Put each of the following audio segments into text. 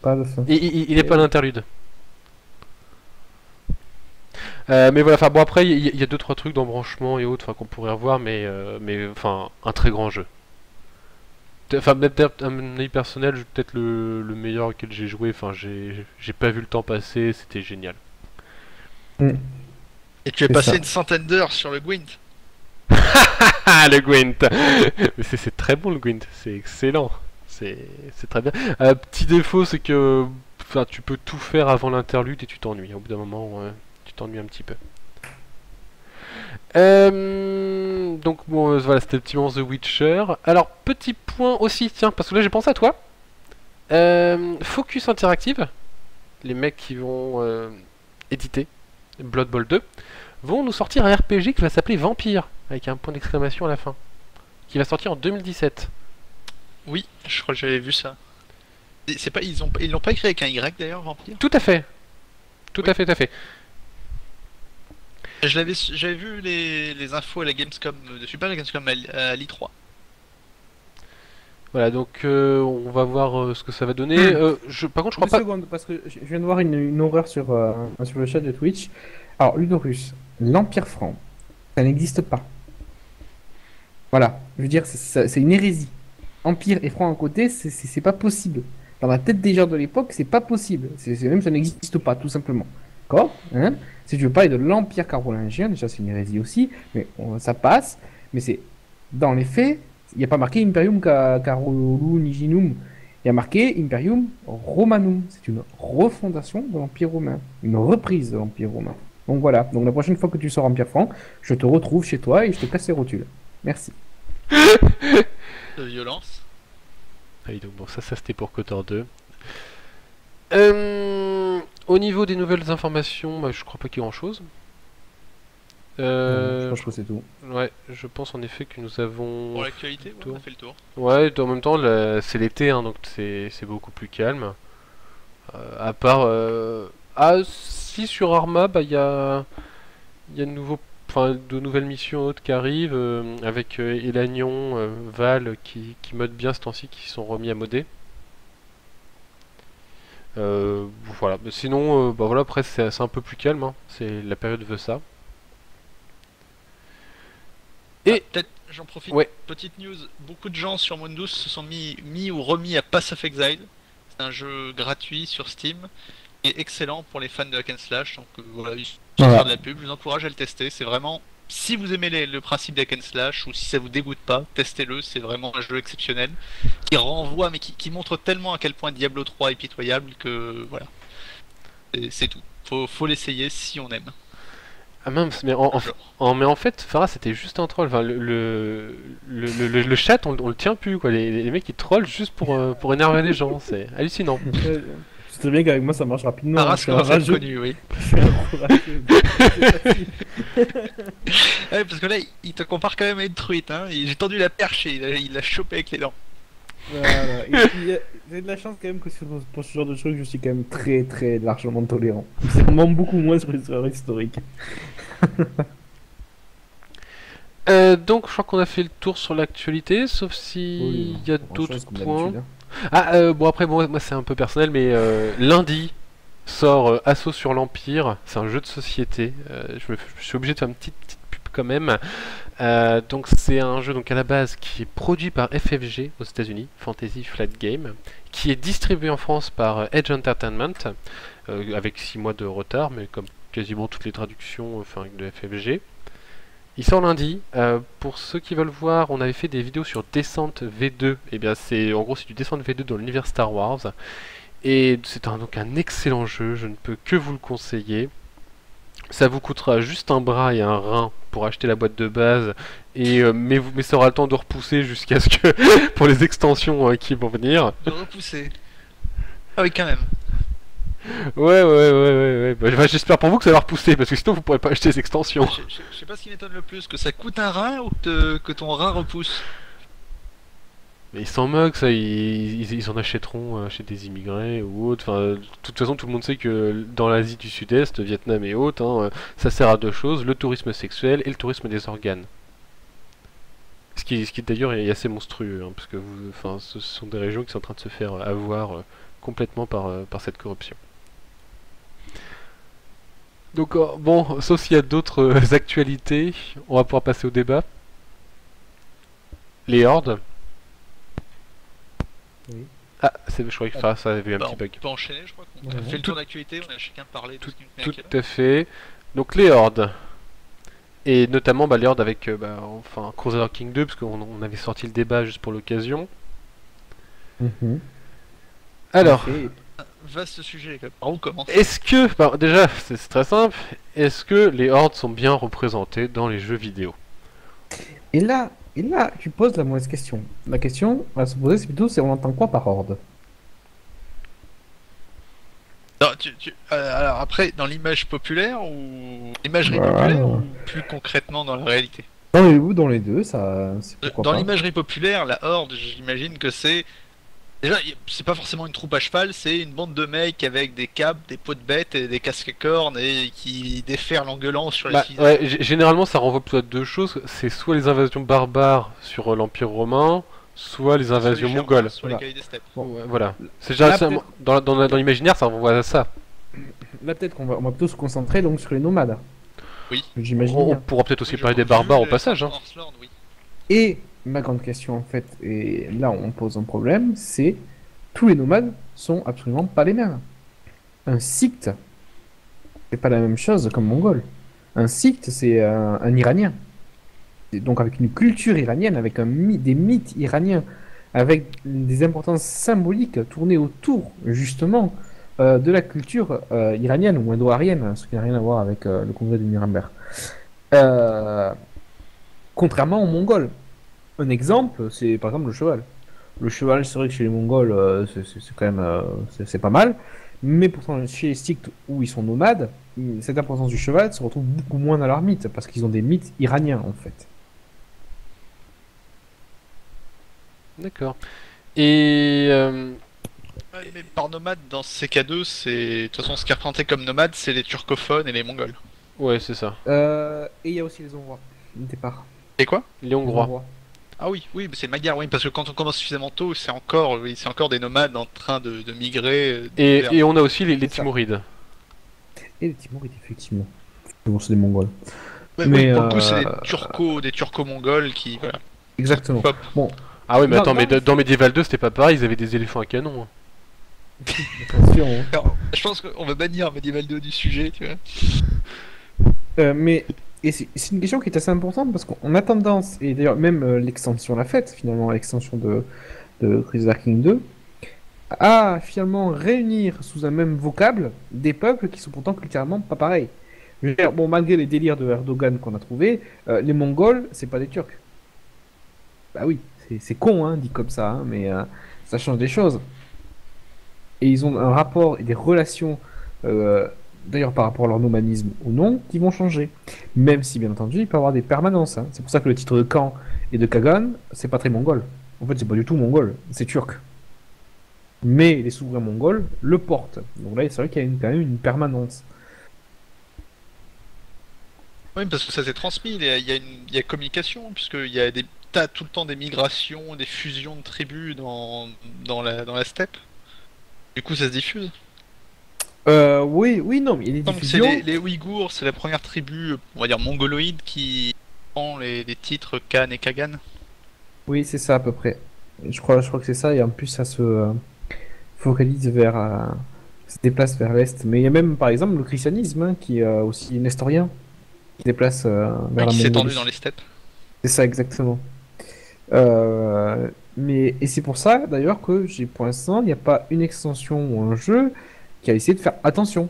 pas de fin. Il est pas à l'interlude. Mais voilà, enfin bon après il y a deux trois trucs d'embranchement et autres qu'on pourrait revoir, mais enfin un très grand jeu. Enfin même peut-être à mon avis personnel, peut-être le meilleur auquel j'ai joué. Enfin j'ai pas vu le temps passer, c'était génial. Mm, Et tu as c'est passé ça. une centaine d'heures sur le Gwent. Ah le Gwent. Mais c'est très bon le Gwent, c'est excellent, c'est très bien. Petit défaut c'est que enfin tu peux tout faire avant l'interlude et tu t'ennuies. Au bout d'un moment, tu t'ennuies un petit peu. Donc bon, voilà, c'était le petit moment The Witcher. Alors, petit point aussi, tiens, parce que là j'ai pensé à toi. Focus Interactive, les mecs qui vont éditer Blood Bowl 2, vont nous sortir un RPG qui va s'appeler Vampire, avec un point d'exclamation à la fin, qui va sortir en 2017. Oui, je crois que j'avais vu ça. C'est pas, ils l'ont pas écrit avec un Y d'ailleurs, Vampire. Tout à fait, tout Oui. à fait, tout à fait. J'avais vu les infos à la Gamescom de Super la Gamescom à l'I3. Voilà, donc on va voir ce que ça va donner. Par contre, je crois Deux pas. secondes, parce que je viens de voir une horreur sur le chat de Twitch. Alors, Ludorus, l'Empire franc, ça n'existe pas. Voilà, je veux dire, c'est une hérésie. Empire et franc à côté, c'est pas possible. Dans la tête des gens de l'époque, c'est pas possible. Même ça n'existe pas, tout simplement. D'accord? Hein? Si tu veux parler de l'Empire carolingien, déjà c'est une hérésie aussi, mais ça passe. Mais c'est dans les faits, il n'y a pas marqué Imperium Carolunginum. Il y a marqué Imperium Romanum. C'est une refondation de l'Empire romain, une reprise de l'Empire romain. Donc voilà. Donc la prochaine fois que tu sors Empire franc, je te retrouve chez toi et je te casse les rotules. Merci. De violence. Ah oui, donc bon, ça c'était pour Kotor 2. Au niveau des nouvelles informations, bah, je crois pas qu'il y ait grand chose. Je pense que c'est tout. Ouais, je pense en effet que nous avons. Pour l'actualité, ouais, Tour. on a fait le tour. Ouais, et en même temps, c'est l'été, hein, donc c'est beaucoup plus calme. À part. Ah, si sur Arma, bah, il y a de nouvelles missions autres qui arrivent, avec Elanion, Val qui modent bien ce temps-ci, qui sont remis à modder. Voilà, mais sinon, bah voilà, après c'est un peu plus calme, hein. La période veut ça. Ah, Et peut-être, j'en profite. ouais, Petite news, beaucoup de gens sur Mundus se sont mis ou remis à Pass of Exile. C'est un jeu gratuit sur Steam et excellent pour les fans de hack and slash. Donc voilà, sans Voilà. faire de la pub, je vous encourage à le tester. C'est vraiment, si vous aimez le principe d'hack and slash ou si ça vous dégoûte pas, testez-le. C'est vraiment un jeu exceptionnel qui renvoie, mais qui montre tellement à quel point Diablo 3 est pitoyable que voilà, c'est tout. Faut l'essayer si on aime ah mince, le genre. mais en fait, Farah c'était juste un troll. Enfin, le chat, on le tient plus, quoi. Les mecs ils trollent juste pour énerver les gens, c'est hallucinant. C'est très bien qu'avec moi ça marche rapidement. Hein. Je Arras suis un commence à être rageux. connu, oui. Je suis un gros rageux. C'est facile. Ouais, parce que là, il te compare quand même à une truite, hein. J'ai tendu la perche et il l'a chopé avec les dents. Voilà. Et puis, j'ai de la chance quand même que pour ce genre de trucs, je suis quand même très très largement tolérant. C'est vraiment beaucoup moins sur l'histoire historique. Donc je crois qu'on a fait le tour sur l'actualité, sauf s'il y a Grand d'autres chose, comme points. d'habitude, hein. Ah, bon après, moi c'est un peu personnel, mais lundi sort Assaut sur l'Empire, c'est un jeu de société. Je suis obligé de faire une petite pub quand même. Donc c'est un jeu donc à la base qui est produit par FFG aux États-Unis, Fantasy Flight Game, qui est distribué en France par Edge Entertainment, avec 6 mois de retard, mais comme quasiment toutes les traductions de FFG. Il sort lundi. Pour ceux qui veulent voir, on avait fait des vidéos sur Descent V2. Et bien en gros c'est du Descent V2 dans l'univers Star Wars. Et c'est donc un excellent jeu, je ne peux que vous le conseiller. Ça vous coûtera juste un bras et un rein pour acheter la boîte de base, mais ça aura le temps de repousser jusqu'à ce que pour les extensions qui vont venir. De repousser. Ah oui, quand même. Ouais. Bah, j'espère pour vous que ça va repousser parce que sinon vous pourrez pas acheter les extensions. Je sais pas ce qui m'étonne le plus, que ça coûte un rein ou que ton rein repousse. Mais ils s'en moquent, ça, ils en achèteront chez des immigrés ou autres. Enfin, de toute façon, tout le monde sait que dans l'Asie du Sud-Est, Vietnam et autres, hein, ça sert à deux choses, le tourisme sexuel et le tourisme des organes. Ce qui d'ailleurs est assez monstrueux, hein, parce que ce sont des régions qui sont en train de se faire avoir complètement par cette corruption. Donc bon, sauf s'il y a d'autres actualités, on va pouvoir passer au débat. Les hordes. Oui. Ah, je croyais que ça avait eu un Bah, petit on bug. peut enchaîner, je crois qu'on a Ouais. fait le tour d'actualité, on a chacun parlé de Tout, ce qui nous tenait à tout cœur. à fait. Donc les hordes. Et notamment les hordes avec enfin Crusader King 2, parce qu'on avait sorti le débat juste pour l'occasion. Mhm. Alors, Et- Vaste sujet, quoi. Par où commencer? est-ce que, déjà, c'est très simple, est-ce que les hordes sont bien représentées dans les jeux vidéo? Et là, tu poses la mauvaise question. La question à se poser, c'est plutôt, on entend quoi par horde? Non, alors après, dans l'image populaire ou l'imagerie Voilà. populaire ou plus concrètement dans la réalité? Dans les deux, ça, c'est pourquoi Dans pas. l'imagerie populaire, la horde, j'imagine que c'est... Déjà, c'est pas forcément une troupe à cheval, c'est une bande de mecs avec des capes, des peaux de bêtes et des casques à cornes et qui déferlent en gueulant sur les civils. Ouais, généralement ça renvoie plutôt à deux choses, c'est soit les invasions barbares sur l'Empire romain, soit les invasions mongoles. Sur les Voilà. cahiers des steppes. Bon. Ouais, voilà. C'est Là, généralement, dans l'imaginaire, ça renvoie à ça. Là, peut-être on va plutôt se concentrer donc sur les nomades. Oui. J'imagine On bien. pourra peut-être aussi Oui, parler des j'ai barbares vu au passage. Hein. Horselord, oui. Et ma grande question, en fait, et là on pose un problème, c'est tous les nomades sont absolument pas les mêmes. Un Sikh, c'est pas la même chose qu'un Mongol. Un Sikh, c'est un Iranien. Et donc avec une culture iranienne, avec des mythes iraniens, avec des importances symboliques tournées autour, justement, de la culture iranienne ou indo-arienne, ce qui n'a rien à voir avec le congrès de Nuremberg. Euh, Contrairement aux Mongols. Un exemple, c'est par exemple le cheval. Le cheval, c'est vrai que chez les Mongols, c'est quand même c'est pas mal. Mais pourtant, chez les Sikhs, où ils sont nomades, cette importance du cheval se retrouve beaucoup moins dans leurs mythes, parce qu'ils ont des mythes iraniens, en fait. D'accord. Et Ouais, mais par nomade, dans ces cas-deux, c'est... De toute façon, ce qui est représenté comme nomade, c'est les turcophones et les mongols. ouais, c'est ça. Et il y a aussi les Hongrois, au départ. Et quoi? Les Hongrois. Ah oui, oui, mais c'est Magyar, oui, parce que quand on commence suffisamment tôt, c'est encore, oui, c'est encore des nomades en train de migrer. Et on a aussi les C'est ça. Timurides. Et les Timurides, effectivement. Bon, c'est des Mongols. Ouais, mais, oui, pour le coup, c'est euh, des turco-mongols qui, voilà. Exactement. Hop. Bon, Ah oui, mais Non, attends, non, mais mais dans Medieval 2, c'était pas pareil, ils avaient des éléphants à canon. Hein. attention, hein. Alors, je pense qu'on va bannir Medieval 2 du sujet, tu vois. Mais et c'est une question qui est assez importante parce qu'on a tendance, et d'ailleurs même l'extension l'a faite finalement, l'extension de Crusader King 2, à finalement réunir sous un même vocable des peuples qui sont pourtant culturellement pas pareils. Je veux dire, bon, malgré les délires de Erdogan qu'on a trouvé, les Mongols, c'est pas des Turcs. Bah oui, c'est con, hein, dit comme ça, hein, mais ça change des choses. Et ils ont un rapport et des relations, euh, d'ailleurs par rapport à leur nomadisme ou non, qui vont changer. Même si, bien entendu, il peut y avoir des permanences. Hein. C'est pour ça que le titre de Khan et de Kagan, c'est pas très mongol. En fait, c'est pas du tout mongol, c'est turc. Mais les souverains mongols le portent. Donc là, c'est vrai qu'il y a quand même une permanence. Oui, parce que ça s'est transmis, il y a communication, puisqu'il y a t'as tout le temps des migrations, des fusions de tribus dans la steppe. Du coup, ça se diffuse. Oui, non, mais il y a des Donc c'est diffusions. les Ouïghours, c'est la première tribu, on va dire mongoloïde, qui prend les titres Khan et Kagan. Oui, c'est ça à peu près. Je crois que c'est ça, et en plus, ça se focalise vers. Se déplace vers l'est. Mais il y a même, par exemple, le christianisme, hein, qui est aussi nestorien, qui se déplace vers la Qui s'est étendu Mongolie. dans les steppes. C'est ça, exactement. Et c'est pour ça, d'ailleurs, que pour l'instant, il n'y a pas une extension ou un jeu qui a essayé de faire attention.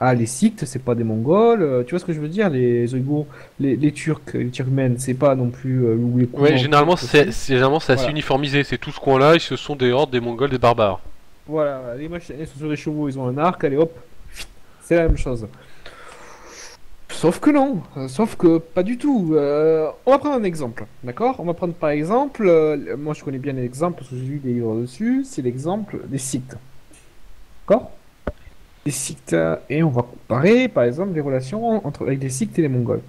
Ah, les Sikhs, c'est pas des Mongols, tu vois ce que je veux dire? Les Ouïghours, les Turcs, les Turkmènes, c'est pas non plus ou les Ouais, Kourmans, généralement aussi. généralement c'est assez Voilà. uniformisé, c'est tout ce coin-là, ce sont des hordes, des Mongols, des barbares. Voilà, les machins ils sont sur des chevaux, ils ont un arc, allez hop, c'est la même chose. Sauf que non, sauf que pas du tout. On va prendre un exemple, d'accord? On va prendre par exemple, moi je connais bien l'exemple parce que j'ai lu des livres dessus, c'est l'exemple des Scythes, d'accord? Les Scythes, et on va comparer par exemple les relations avec les Scythes et les Mongols.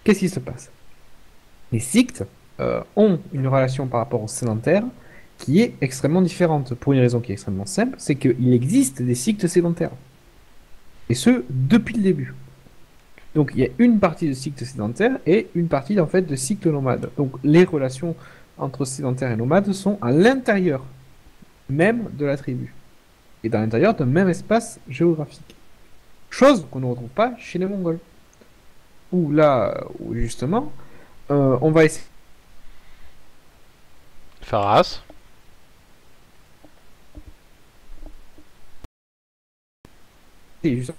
Qu'est-ce qui se passe? Les Scythes ont une relation par rapport aux sédentaires qui est extrêmement différente, pour une raison qui est extrêmement simple, c'est qu'il existe des cycles sédentaires. Et ce, depuis le début. Donc il y a une partie de cycle sédentaire et une partie en fait de cycle nomade. Donc les relations entre sédentaire et nomade sont à l'intérieur même de la tribu. Et dans l'intérieur d'un même espace géographique. Chose qu'on ne retrouve pas chez les Mongols. Où là, où justement, on va essayer Faras. justement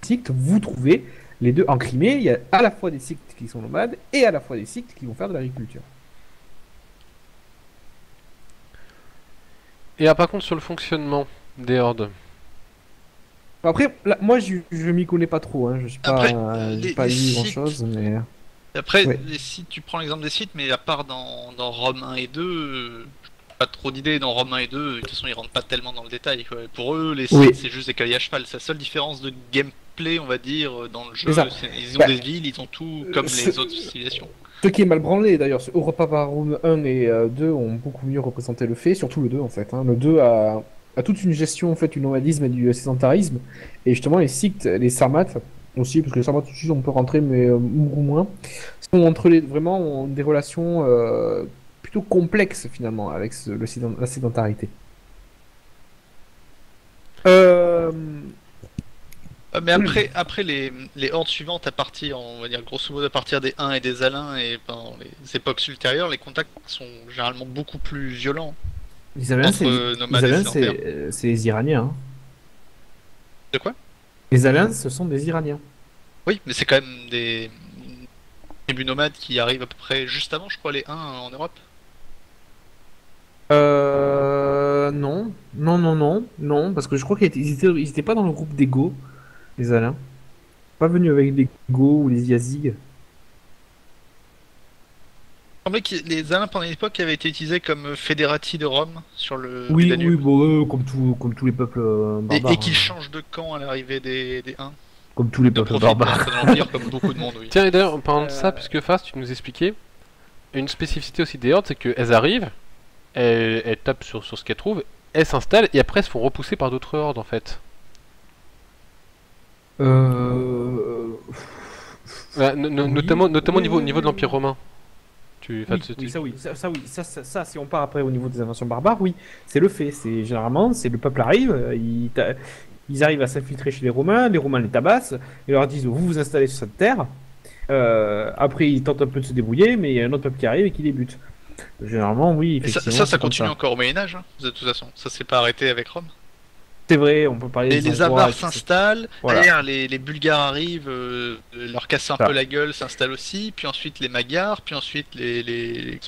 cycles, vous trouvez les deux en Crimée, il y a à la fois des cycles qui sont nomades et à la fois des cycles qui vont faire de l'agriculture. Et par contre, sur le fonctionnement des hordes. Après, là, moi je m'y connais pas trop, hein. Je suis Après, j'ai les, pas les lu grand sites. chose, mais. Après, Ouais. les sites, tu prends l'exemple des sites, mais à part dans Rome 1 et 2, pas trop d'idées. Dans Rome 1 et 2, de toute façon, ils rentrent pas tellement dans le détail, quoi. Pour eux, les sites, Oui. c'est juste des cahiers à cheval. C'est la seule différence de gameplay, on va dire, dans le jeu. C'est ça. Ils ont Bah, des villes, ils ont tout comme les autres civilisations. Ce qui est mal branlé d'ailleurs, Europa Parrum 1 et 2 ont beaucoup mieux représenté le fait, surtout le 2 en fait, hein. Le 2 a toute une gestion en fait du nomadisme et du sédentarisme, et justement les Scythes, les Sarmates aussi, parce que les Sarmates aussi on peut rentrer mais beaucoup moins, sont entre les vraiment ont des relations plutôt complexes finalement avec la sédentarité. Euh, Mais après les hordes suivantes, à partir, on va dire grosso modo à partir des Huns et des Alains et pendant les époques ultérieures, les contacts sont généralement beaucoup plus violents les Alains, entre nomades et sédentaires. c'est les Iraniens, hein. De quoi? Les Alains, ce sont des Iraniens. Oui, mais c'est quand même des tribus nomades qui arrivent à peu près juste avant, je crois, les Huns en Europe. Non, non, parce que je crois ils étaient pas dans le groupe des Go, les Alains. Pas venus avec les Go ou les Yazig. Il semblait que les Alains pendant une époque avaient été utilisés comme fédérati de Rome sur le Oui, oui, Danube. bon, comme tous les peuples barbares, Et qu'ils hein. changent de camp à l'arrivée des Huns. Comme tous les Ils en peuples profitent pour barbares. entrer dans l'Empire comme beaucoup de monde, oui. Tiens, et d'ailleurs, en parlant de ça, Euh, puisque Fast, tu nous expliquais, une spécificité aussi des hordes, c'est qu'elles arrivent, elles tapent sur ce qu'elles trouvent, elles s'installent, et après elles se font repousser par d'autres hordes, en fait. Euh... Ouais, notamment Oui, au niveau de oui, l'Empire oui. romain. Oui, oui, ça oui, si on part après au niveau des invasions barbares, oui, c'est le fait. C'est généralement, c'est le peuple arrive, ils arrivent à s'infiltrer chez les Romains les tabassent, ils leur disent vous vous installez sur cette terre. Après, ils tentent un peu de se débrouiller, mais il y a un autre peuple qui arrive et qui les bute. Généralement, oui, Et ça, effectivement, ça, c'est ça comme continue ça. encore au Moyen-Âge, hein, de toute façon. Ça s'est pas arrêté avec Rome. C'est vrai, on peut parler Et des les Hongrois, Avars s'installent, Voilà. derrière les Bulgares arrivent, leur cassent un Ça. peu la gueule, s'installent aussi, puis ensuite les Magyars, puis ensuite les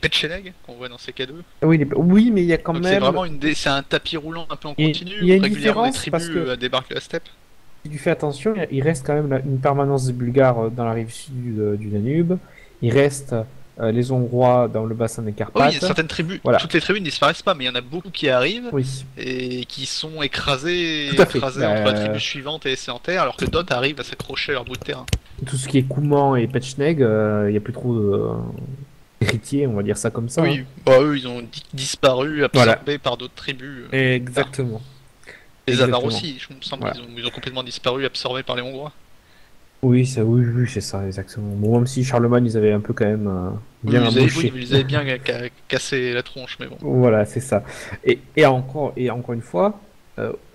Petchénègues qu'on voit dans ces cadeaux. Oui, oui, mais il y a quand Donc c'est même vraiment c'est un tapis roulant un peu en Il- continu, il y a où une régulièrement des différence parce tribus que débarquent de la steppe. si tu fais attention, il reste quand même une permanence des Bulgares dans la rive sud du Danube. Il reste les Hongrois dans le bassin des Oui, Carpates. certaines tribus, Voilà. toutes les tribus ne disparaissent pas, mais il y en a beaucoup qui arrivent Oui, et qui sont écrasés, tout à fait. entre la tribu suivante et les sédentaires, alors que d'autres arrivent à s'accrocher à leur bout de terrain. Tout ce qui est Kouman et Pechneg, il n'y a plus trop d'héritiers, on va dire ça comme ça, Oui, bah eux ils ont disparu, absorbés par d'autres tribus. hein. Exactement. Les Avars Exactement. aussi, je me semble Voilà. qu'ils ont complètement disparu, absorbés par les Hongrois. Oui, oui, c'est ça, exactement. Bon, même si Charlemagne, ils avaient un peu quand même bien embauché. Ils avaient bien cassé la tronche, mais bon. Voilà, c'est ça. Et encore une fois,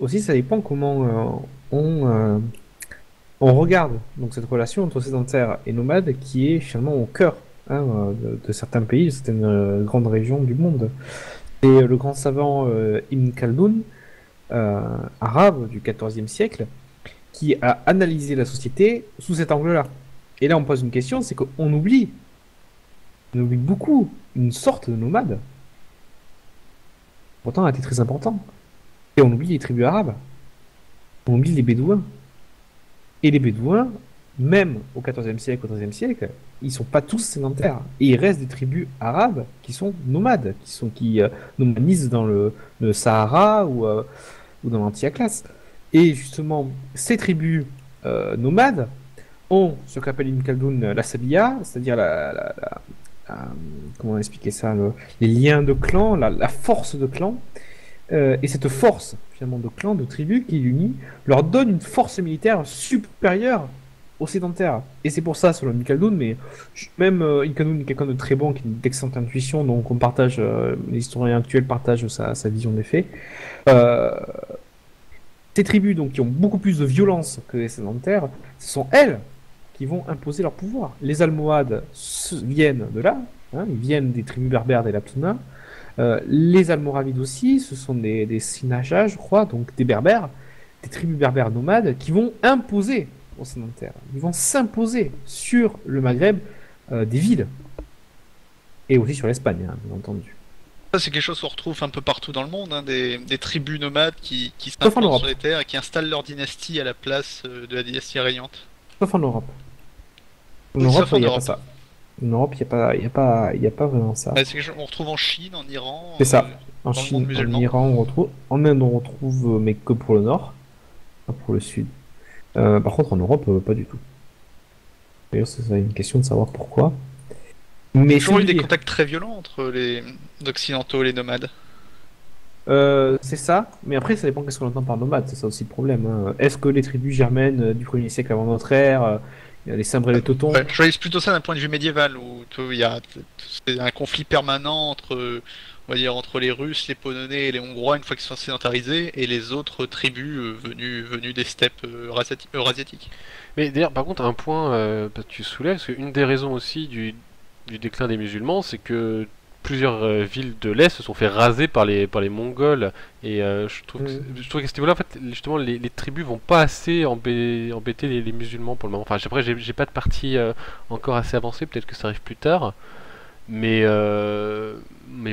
aussi, ça dépend comment on regarde donc cette relation entre sédentaire et nomade qui est finalement au cœur, hein, de certains pays, de certaines grandes régions du monde. Et le grand savant Ibn Khaldun, arabe du XIVe siècle, qui a analysé la société sous cet angle-là. Et là, on pose une question, c'est qu'on on oublie beaucoup une sorte de nomade. Pourtant, elle était très important. Et on oublie les tribus arabes. On oublie les Bédouins. Et les Bédouins, même au XIVe siècle, au XIIIe siècle, ils sont pas tous sédentaires. Et il reste des tribus arabes qui sont nomades, qui nomadisent dans le Sahara ou dans l'Anti-Atlas. Et justement, ces tribus nomades ont ce qu'appelle Ibn Khaldun la Sabiya, c'est-à-dire comment expliquer ça, les liens de clan, la force de clan, et cette force finalement de clan, de tribu qui l'unit, leur donne une force militaire supérieure aux sédentaires. Et c'est pour ça, selon Mikhaldoun, mais même Mikhaldoun est quelqu'un de très bon, qui a une excellente intuition, donc on partage, les historiens actuels partagent sa vision des faits. Euh, Ces tribus donc, qui ont beaucoup plus de violence que les sédentaires, ce sont elles qui vont imposer leur pouvoir. Les Almohades viennent de là, hein, ils viennent des tribus berbères des Laptuna. Les Almoravides aussi, ce sont des Sinajas, je crois, donc des berbères, des tribus berbères nomades qui vont imposer aux sédentaires. Ils vont s'imposer sur le Maghreb des villes. Et aussi sur l'Espagne, hein, bien entendu. Ça, c'est quelque chose qu'on retrouve un peu partout dans le monde, hein, des tribus nomades qui Sauf en s'implantent Europe. sur les terres et qui installent leur dynastie à la place de la dynastie régnante. Sauf en Europe. En Oui, Europe, sauf en il n'y a pas Europe. ça. En Europe, il y a pas vraiment ça. C'est quelque chose qu'on retrouve en Chine, en Iran, C'est ça. En dans le Chine, monde en musulman. Iran, on retrouve. En Inde, on retrouve, mais que pour le nord, pas pour le sud. Par contre, en Europe, pas du tout. D'ailleurs, c'est une question de savoir pourquoi. Il y a Mais toujours eu c'est des lié. contacts très violents entre les occidentaux et les nomades. C'est ça, mais après, ça dépend qu'est-ce qu'on entend par nomade, c'est ça aussi le problème, hein. Est-ce que les tribus germaines du 1er siècle avant notre ère, il y a les Cimbres et les Teutons, Ouais, je voyais plutôt ça d'un point de vue médiéval, où il y a c'est un conflit permanent entre, on va dire, entre les Russes, les Polonais et les Hongrois une fois qu'ils sont sédentarisés, et les autres tribus venues des steppes eurasiatiques. Mais d'ailleurs, par contre, un point que tu soulèves, parce qu'une des raisons aussi du déclin des musulmans, c'est que plusieurs villes de l'Est se sont fait raser par les Mongols. Et je trouve qu'à ce niveau-là, en fait, justement, les tribus vont pas assez embêter les musulmans pour le moment. Enfin, après, j'ai pas de partie encore assez avancée, peut-être que ça arrive plus tard. Mais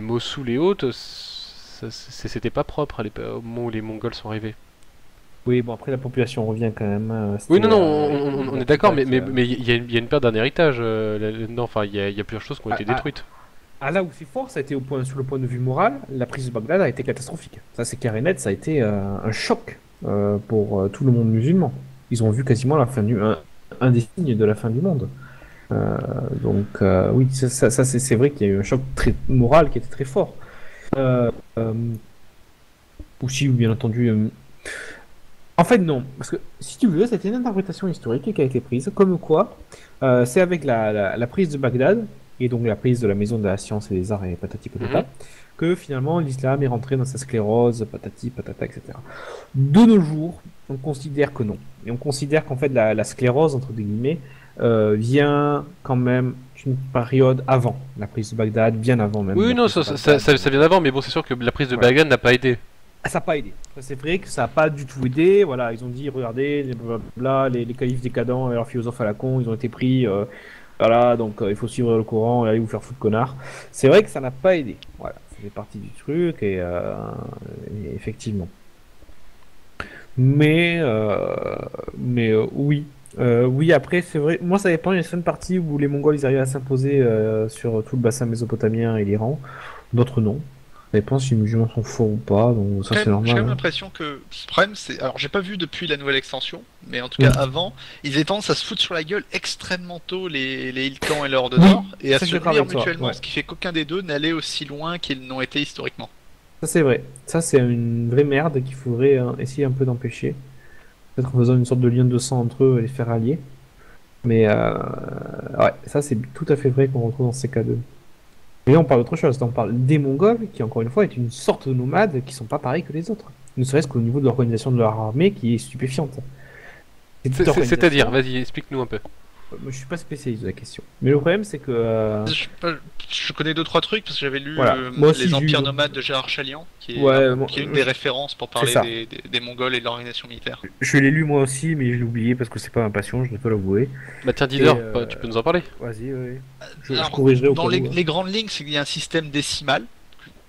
Mossoul et autres, c'était pas propre au moment où les Mongols sont arrivés. Oui, bon, après la population revient quand même, hein, Oui, c'était non, non, on la est d'accord, Traque, mais il y a une perte d'un héritage là-dedans. Enfin, il y a plusieurs choses qui ont ah, été ah, détruites. là où c'est fort, ça a été sur le point de vue moral, la prise de Bagdad a été catastrophique. Ça, c'est clair et net, ça a été un choc pour tout le monde musulman. Ils ont vu quasiment un des signes de la fin du monde. Euh, oui, c'est vrai qu'il y a eu un choc très moral qui était très fort. Euh, euh, Aussi, bien entendu. En fait, non, parce que si tu veux, c'était une interprétation historique qui a été prise, comme quoi c'est avec la prise de Bagdad et donc la prise de la maison de la science et des arts et patati Mhm. patata que finalement l'islam est rentré dans sa sclérose, patati patata, etc. De nos jours, on considère que non. Et on considère qu'en fait la sclérose, entre guillemets, vient quand même d'une période avant la prise de Bagdad, bien avant même Oui, la non, prise de Bagdad. ça vient d'avant, mais bon, c'est sûr que la prise de Voilà. Bagdad n'a pas aidé. Ah, ça n'a pas aidé. C'est vrai que ça n'a pas du tout aidé. Voilà, ils ont dit, regardez, blablabla, les califes décadents et leurs philosophes à la con, ils ont été pris. Voilà, donc il faut suivre le courant et aller vous faire foutre connard. C'est vrai que ça n'a pas aidé. Voilà, ça fait partie du truc et effectivement. Mais, oui. Oui, après, c'est vrai. Moi, ça dépend. Il y a certaines parties où les Mongols ils arrivent à s'imposer sur tout le bassin mésopotamien et l'Iran. D'autres non. Ça dépend si les musulmans sont forts ou pas. Donc, ça, c'est J'ai quand normal, même hein. l'impression que ce problème, c'est. Alors, j'ai pas vu depuis la nouvelle extension, mais en tout cas, Mm. avant, ils avaient tendance à se foutre sur la gueule extrêmement tôt, les Ilkhans et l'Horde Oui, Nord, et à ça, je se suis d'accord nuire avec toi. mutuellement, Ouais. ce qui fait qu'aucun des deux n'allait aussi loin qu'ils n'ont été historiquement. Ça, c'est vrai. Ça, c'est une vraie merde qu'il faudrait essayer un peu d'empêcher. Peut-être en faisant une sorte de lien de sang entre eux et les faire allier. Mais ouais, ça, c'est tout à fait vrai qu'on retrouve dans ces cas 2. Mais là, on parle d'autre chose. On parle des Mongols, qui encore une fois est une sorte de nomade qui sont pas pareils que les autres. Ne serait-ce qu'au niveau de l'organisation de leur armée qui est stupéfiante. Cette C'est-à-dire, organisation, vas-y, explique-nous un peu. moi, je suis pas spécialiste de la question. Mais le problème, c'est que Je connais deux trois trucs parce que j'avais lu voilà, moi aussi Les j'ai eu. Empires nomades de Gérard Chalian, Ouais, qui est une des références pour c'est parler ça. des Mongols et de l'organisation militaire. Je l'ai lu moi aussi, mais je l'ai oublié parce que c'est pas ma passion, je dois te l'avouer. Bah tiens, Et Deezer, tu peux nous en parler? vas-y, ouais. Je Alors, corrigerai au cas dans où, hein. les grandes lignes, c'est qu'il y a un système décimal,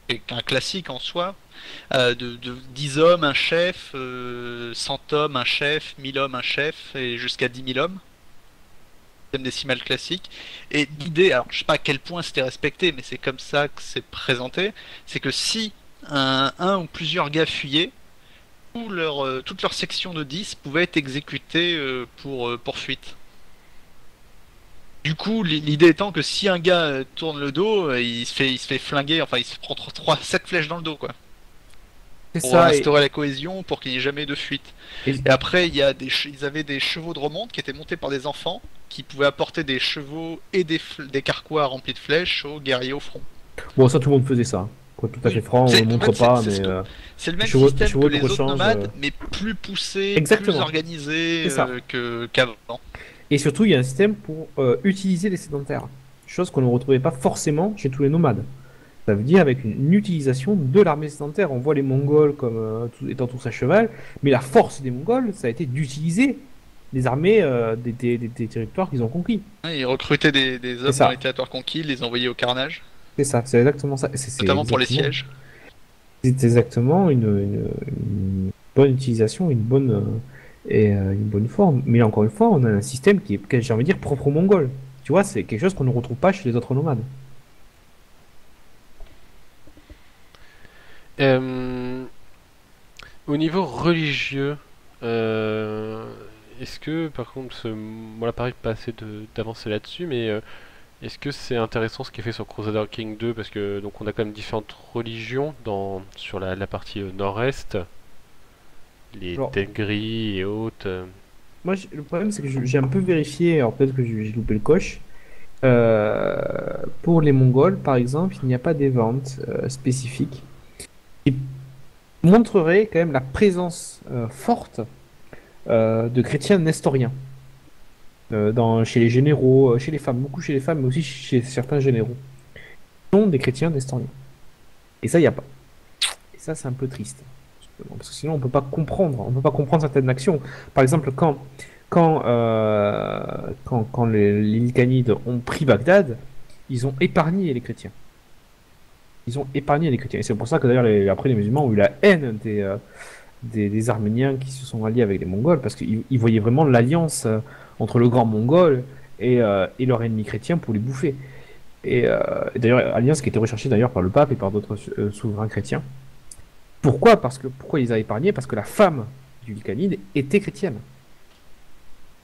qui est un classique en soi, de 10 hommes, un chef, 100 hommes, un chef, 1000 hommes, un chef, et jusqu'à 10 000 hommes. Système décimal classique. Et l'idée, alors je sais pas à quel point c'était respecté, mais c'est comme ça que c'est présenté, c'est que si un ou plusieurs gars fuyaient, toute leur section de 10 pouvait être exécutée pour fuite. Du coup, l'idée étant que si un gars tourne le dos, il se fait flinguer, enfin il se prend 7 flèches dans le dos, quoi. C'est Pour ça, instaurer la cohésion, pour qu'il n'y ait jamais de fuite. et- Et après, ils avaient des chevaux de remonte qui étaient montés par des enfants, qui pouvaient apporter des chevaux et des carquois remplis de flèches aux guerriers au front. Bon, ça, tout le monde faisait ça. Pour être tout à fait franc, on C'est- ne en montre fait, pas, c'est mais ce c'est le même chevaux système que de les autres rechange, nomades, mais plus poussé, plus Exactement. organisé C'est ça. qu'avant. Et surtout, il y a un système pour utiliser les sédentaires. Chose qu'on ne retrouvait pas forcément chez tous les nomades. Ça veut dire avec une utilisation de l'armée sédentaire. On voit les Mongols comme étant tous à cheval, mais la force des Mongols, ça a été d'utiliser les armées des territoires qu'ils ont conquis. Ils recrutaient des hommes ça. dans les territoires conquis, les envoyaient au carnage, C'est ça, c'est exactement ça. notamment pour les exactement- sièges. C'est exactement une bonne utilisation, une bonne forme. Mais encore une fois, on a un système qui est, j'ai envie de dire, propre aux Mongols. Tu vois, c'est quelque chose qu'on ne retrouve pas chez les autres nomades. Euh, Au niveau religieux, est-ce que, par contre, voilà, pareil, pas assez d'avancer là-dessus, mais est-ce que c'est intéressant ce qui est fait sur Crusader King 2 parce que donc on a quand même différentes religions sur la partie nord-est, les Alors- Tengri et autres. Moi, le problème, c'est que j'ai un peu vérifié, alors peut-être que j'ai loupé le coche. Pour les Mongols, par exemple, il n'y a pas d'évent spécifique qui montrerait quand même la présence forte de chrétiens nestoriens chez les généraux, chez les femmes, beaucoup chez les femmes, mais aussi chez certains généraux. Ils sont des chrétiens nestoriens. Et ça, il n'y a pas. Et ça, c'est un peu triste. Parce que sinon, on peut pas comprendre certaines actions. Par exemple, quand les Lycanides ont pris Bagdad, ils ont épargné les chrétiens. Ils ont épargné les chrétiens. Et c'est pour ça que d'ailleurs, après, les musulmans ont eu la haine des Arméniens qui se sont alliés avec les Mongols, parce qu'ils voyaient vraiment l'alliance entre le grand Mongol et leur ennemi chrétien pour les bouffer. Et d'ailleurs, alliance qui était recherchée d'ailleurs par le pape et par d'autres souverains chrétiens. Pourquoi ils a épargné? Parce que la femme du Lycanide était chrétienne.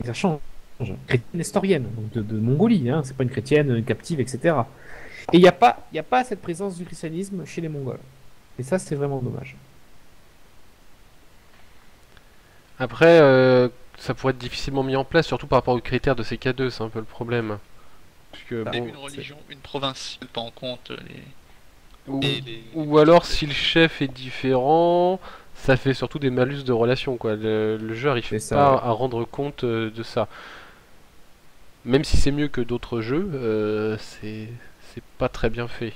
Et ça change. Chrétienne nestorienne, donc de Mongolie, hein. C'est pas une chrétienne captive, etc. Et il n'y a pas cette présence du christianisme chez les Mongols. Et ça, c'est vraiment dommage. Après, ça pourrait être difficilement mis en place, surtout par rapport aux critères de CK2, c'est un peu le problème. Parce que, Mais bon, une religion, une province, ne pas en compte ou, les- ou alors si le chef est différent, ça fait surtout des malus de relations, quoi. Le jeu arrive C'est ça, pas ouais. à rendre compte de ça. Même si c'est mieux que d'autres jeux, c'est pas très bien fait.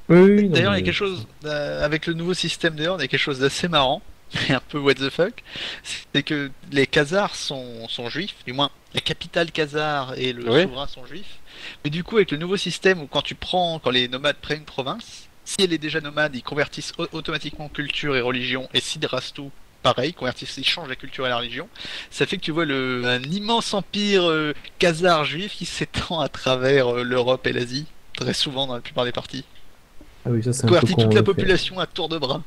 Oui, non, D'ailleurs, il y a mais- quelque chose, avec le nouveau système des hordes, il y a quelque chose d'assez marrant, et un peu what the fuck, c'est que les Khazars sont juifs, du moins la capitale Khazar et le Ouais. souverain sont juifs, mais du coup avec le nouveau système où quand les nomades prennent une province, si elle est déjà nomade, ils convertissent automatiquement culture et religion, et si Rastou, pareil, ils changent la culture et la religion, ça fait que tu vois un immense empire Khazar juif qui s'étend à travers l'Europe et l'Asie, très souvent dans la plupart des parties. Ah oui, ça, c'est un peu Convertit con, toute en la effet. population à tour de bras.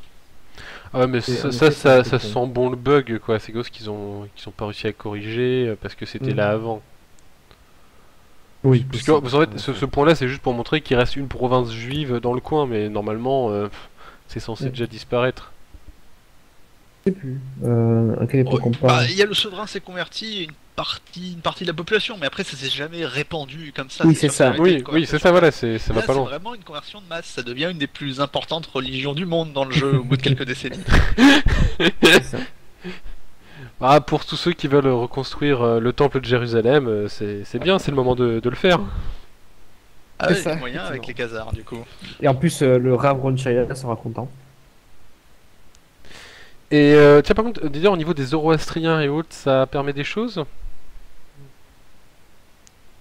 Ah ouais, mais C'est- ça, en ça, effet, c'est un ça, peu ça con. sent bon le bug, quoi. C'est quelque chose qu'ils ont pas réussi à corriger parce que c'était Mhm. là avant. Oui, Parce que, en fait, ce point-là, c'est juste pour montrer qu'il reste une province juive dans le coin, mais normalement, c'est censé Mhm. déjà disparaître. Je sais plus. À quelle époque on Bah, parle? il y a le souverain s'est converti, et une partie de la population, mais après ça s'est jamais répandu comme ça. Oui, sûr c'est ça. que ça a été Oui, une oui, c'est conversion ça, de voilà, masse. ça va Là, pas c'est loin. vraiment une conversion de masse. Ça devient une des plus importantes religions du monde dans le jeu au bout de quelques décennies. C'est ça. Ah, pour tous ceux qui veulent reconstruire le temple de Jérusalem, c'est bien, c'est le moment de le faire. Ah C'est ouais, ça, il y a moyen avec les effectivement. Khazars du coup. Et en plus, le Rav Ronchaya sera content. Et tiens, par contre, d'ailleurs, au niveau des Zoroastriens et autres, ça permet des choses?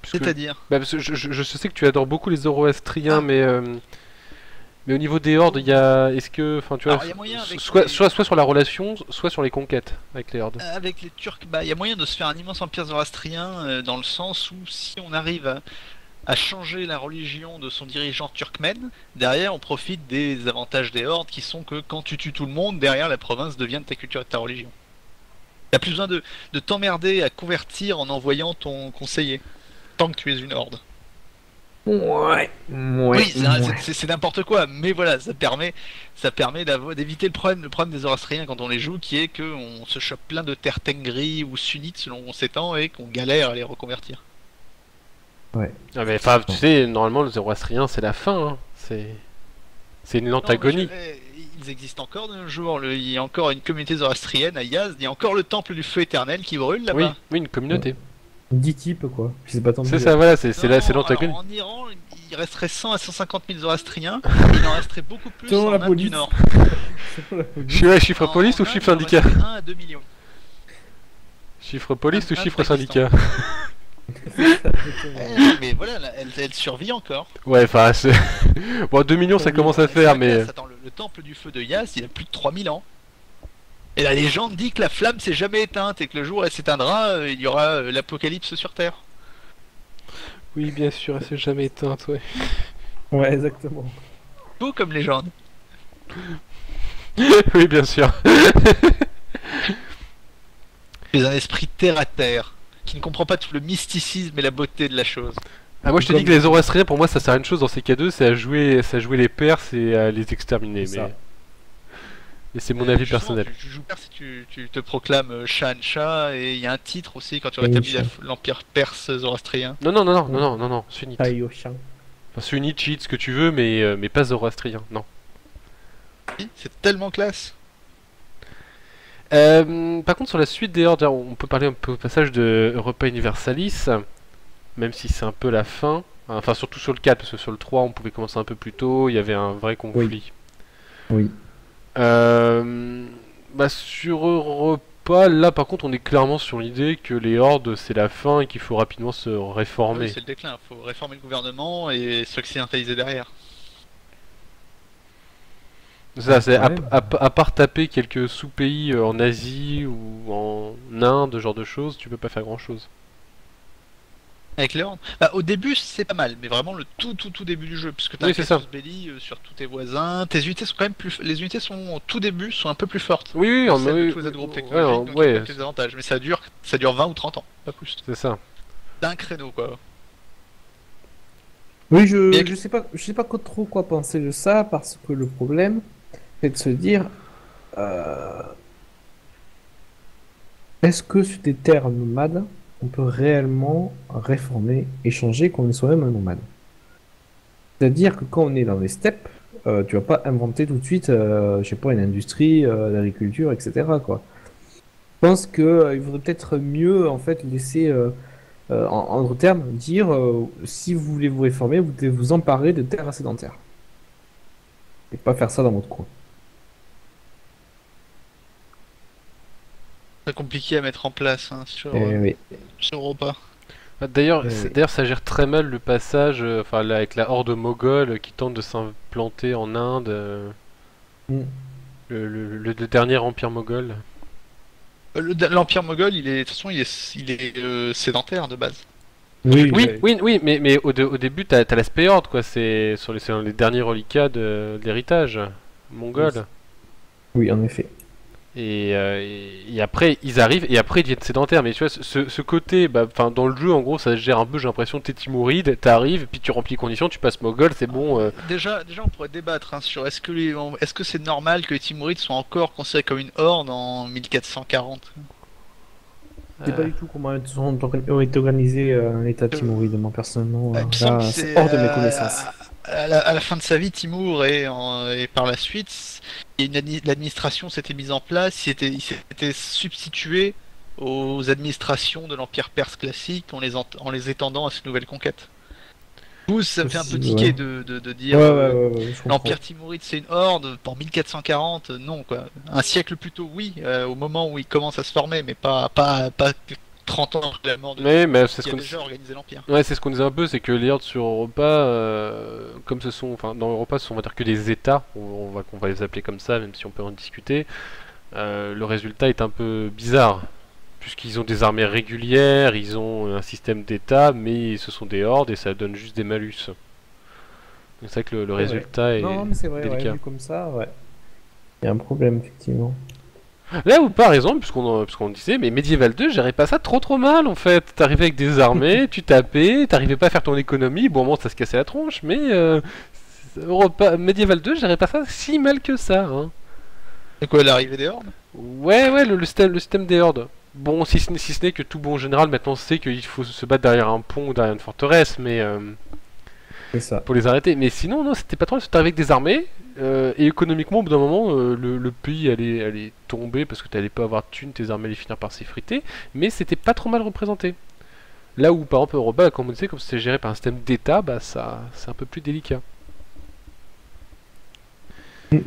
Parce que- C'est-à-dire. parce que je sais que tu adores beaucoup les Zoroastriens, Ah. mais au niveau des hordes, il y a. Est-ce que. Enfin, tu vois, Alors, il y a moyen avec soit, les- soit sur la relation, soit sur les conquêtes avec les hordes. Avec les Turcs, bah, il y a moyen de se faire un immense empire zoroastrien dans le sens où si on arrive à changer la religion de son dirigeant turkmène, derrière on profite des avantages des hordes qui sont que quand tu tues tout le monde, derrière la province devient de ta culture et de ta religion. T'as plus besoin de t'emmerder à convertir en envoyant ton conseiller. tant que tu es une horde. Ouais. Oui, c'est n'importe quoi, mais voilà, ça permet d'éviter le problème des Zoroastriens quand on les joue, qui est qu'on se chope plein de terres tengri ou sunnites selon où on s'étend et qu'on galère à les reconvertir. Ah, mais enfin, tu sais, normalement, le zoroastrien, c'est la fin. Hein. C'est une lente agonie. Ils existent encore de nos jours. Il y a encore une communauté zoroastrienne à Yazd. Il y a encore le temple du feu éternel qui brûle là-bas. Oui, oui, une communauté. 10 types, quoi. Je sais pas tant C'est ça, voilà, c'est lente agonie. En Iran, il resterait 100 à 150 000 zoroastriens. Il en resterait beaucoup plus Selon en la Inde police. du Nord. Chiffre police ou chiffre syndicat? 1 à 2 millions. Chiffre police ou Un chiffre Pakistan. syndicat? Mais voilà, elle survit encore. Ouais, enfin, bon, 2 millions, ça commence à faire, mais... Attends, le temple du feu de Yazd, il a plus de 3000 ans. Et la légende dit que la flamme s'est jamais éteinte et que le jour où elle s'éteindra, il y aura l'apocalypse sur Terre. Oui, bien sûr, elle s'est jamais éteinte, ouais. Ouais, exactement. Beau comme légende. Oui, bien sûr. Tu es un esprit terre à terre, qui ne comprend pas tout le mysticisme et la beauté de la chose. Ah, moi, je te dis que les Zoroastriens, pour moi, ça sert à une chose dans ces cas 2, c'est à jouer les Perses et à les exterminer, mais... Et c'est mon avis Justement, personnel. Tu joues Perse si tu te proclames Shahanshah, et il y a un titre aussi quand tu rétablis l'empire perse zoroastrien. Non, sunnite. Aïoshan. Enfin, sunnite, chiite, ce que tu veux, mais pas zoroastrien, non. C'est tellement classe. Par contre, sur la suite des hordes, on peut parler un peu au passage de Europa Universalis, même si c'est un peu la fin. Enfin, surtout sur le 4, parce que sur le 3, on pouvait commencer un peu plus tôt, il y avait un vrai conflit. Oui. Sur Europa, là par contre, on est clairement sur l'idée que les hordes c'est la fin et qu'il faut rapidement se réformer. Oui, c'est le déclin, il faut réformer le gouvernement et s'occidentaliser derrière. Ça, c'est à part taper quelques sous-pays en Asie ou en Inde, ce genre de choses, tu peux pas faire grand-chose. Avec les hordes. Au début c'est pas mal, mais vraiment le tout début du jeu, puisque t'as Oui, un c'est ça. casus belli sur tous tes voisins, tes unités sont quand même plus... Les unités sont au tout début sont un peu plus fortes. Oui, Que celles de oui, tous les autres groupes technologiques, donc ouais, ils ont quelques avantages, mais ça dure 20 ou 30 ans, pas plus. c'est ça. D'un créneau quoi. Oui, Bien je sais pas trop quoi penser de ça, parce que le problème, c'est de se dire, est-ce que sur des terres nomades, on peut réellement réformer et changer quand on est soi-même un nomade? C'est-à-dire que quand on est dans les steppes, tu vas pas inventer tout de suite, je sais pas, une industrie d'agriculture, etc., quoi. Je pense que il vaudrait peut-être mieux en fait laisser, en d'autres termes, dire si vous voulez vous réformer, vous devez vous emparer de terres sédentaires et pas faire ça dans votre coin. C'est compliqué à mettre en place hein, sur Oui. Europa. D'ailleurs, Oui. d'ailleurs, ça gère très mal le passage, enfin là, avec la horde moghole qui tente de s'implanter en Inde, Mm. le dernier empire moghol. L'empire moghol, de toute façon, il est sédentaire de base. Oui, Oui, mais au début, t'as l'aspect horde, quoi. C'est sur les derniers reliquats de l'héritage mongol. Oui, en effet. Et après, ils arrivent, et après, ils deviennent sédentaires. Mais tu vois, ce côté, dans le jeu, en gros, ça se gère un peu, j'ai l'impression, t'es Timouride, t'arrives, puis tu remplis les conditions, tu passes moghol, c'est bon. Déjà, on pourrait débattre hein, sur est-ce que c'est normal que les Timurides soient encore considérés comme une horde en 1440. Je sais pas du tout comment ont été organisés l'État timoride, moi personnellement. Il me semble Là, que c'est hors de mes connaissances. À la fin de sa vie, Timur et par la suite, l'administration s'était mise en place, il s'était substitué aux administrations de l'Empire perse classique en les étendant à ces nouvelles conquêtes. Vous, ça me fait un peu tiquer de dire Ouais, je comprends. l'Empire Timuride c'est une horde pour 1440, non quoi. Un siècle plus tôt, oui, au moment où il commence à se former, mais pas 30 ans après la mort de Mais c'est ce qui a qu'on déjà organisé l'Empire. Ouais, c'est ce qu'on disait un peu, c'est que les hordes sur Europa, comme ce sont, enfin dans Europa, ce sont on va dire que des États, on va les appeler comme ça, même si on peut en discuter. Le résultat est un peu bizarre, puisqu'ils ont des armées régulières, ils ont un système d'État, mais ce sont des hordes et ça donne juste des malus. Donc c'est vrai que le résultat est Non, mais c'est vrai, délicat. vu comme ça, ouais. Il y a un problème, effectivement. Là où par exemple, puisqu'on disait, mais Medieval 2, gérait pas ça trop mal en fait. T'arrivais avec des armées, tu tapais, t'arrivais pas à faire ton économie, bon, bon, ça se cassait la tronche, mais Medieval 2, gérait pas ça si mal que ça. Hein. C'est quoi l'arrivée des hordes? Ouais, le système des hordes. Bon, si ce n'est que tout bon général maintenant sait qu'il faut se battre derrière un pont ou derrière une forteresse, mais C'est ça. pour les arrêter. Mais sinon, non, c'était pas trop mal, c'était avec des armées, et économiquement, au bout d'un moment, le pays allait tomber parce que t'allais pas avoir de thunes, tes armées allaient finir par s'effriter, mais c'était pas trop mal représenté. Là où, par exemple, Europa, comme on disait, comme c'était géré par un système d'État, bah ça, c'est un peu plus délicat.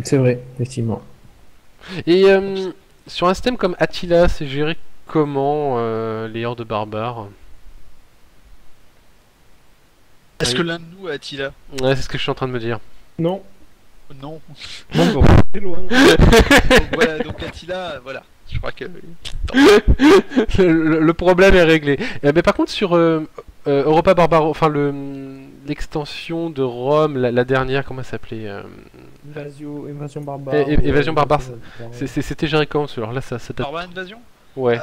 C'est vrai, effectivement. Et sur un système comme Attila, c'est géré comment les hordes barbares? Est-ce Oui. que l'un de nous a Attila? Ouais, c'est ce que je suis en train de me dire. Non. Non. Bon, bon, c'est loin. Donc voilà, donc Attila, voilà. Je crois que. Le problème est réglé. Mais par contre, sur Europa Barbaro, enfin l'extension de Rome, la dernière, comment elle s'appelait Invasion barbare. Évasion barbare, c'était géré comment celui-là? Là, ça date. Barbare Invasion? Ouais.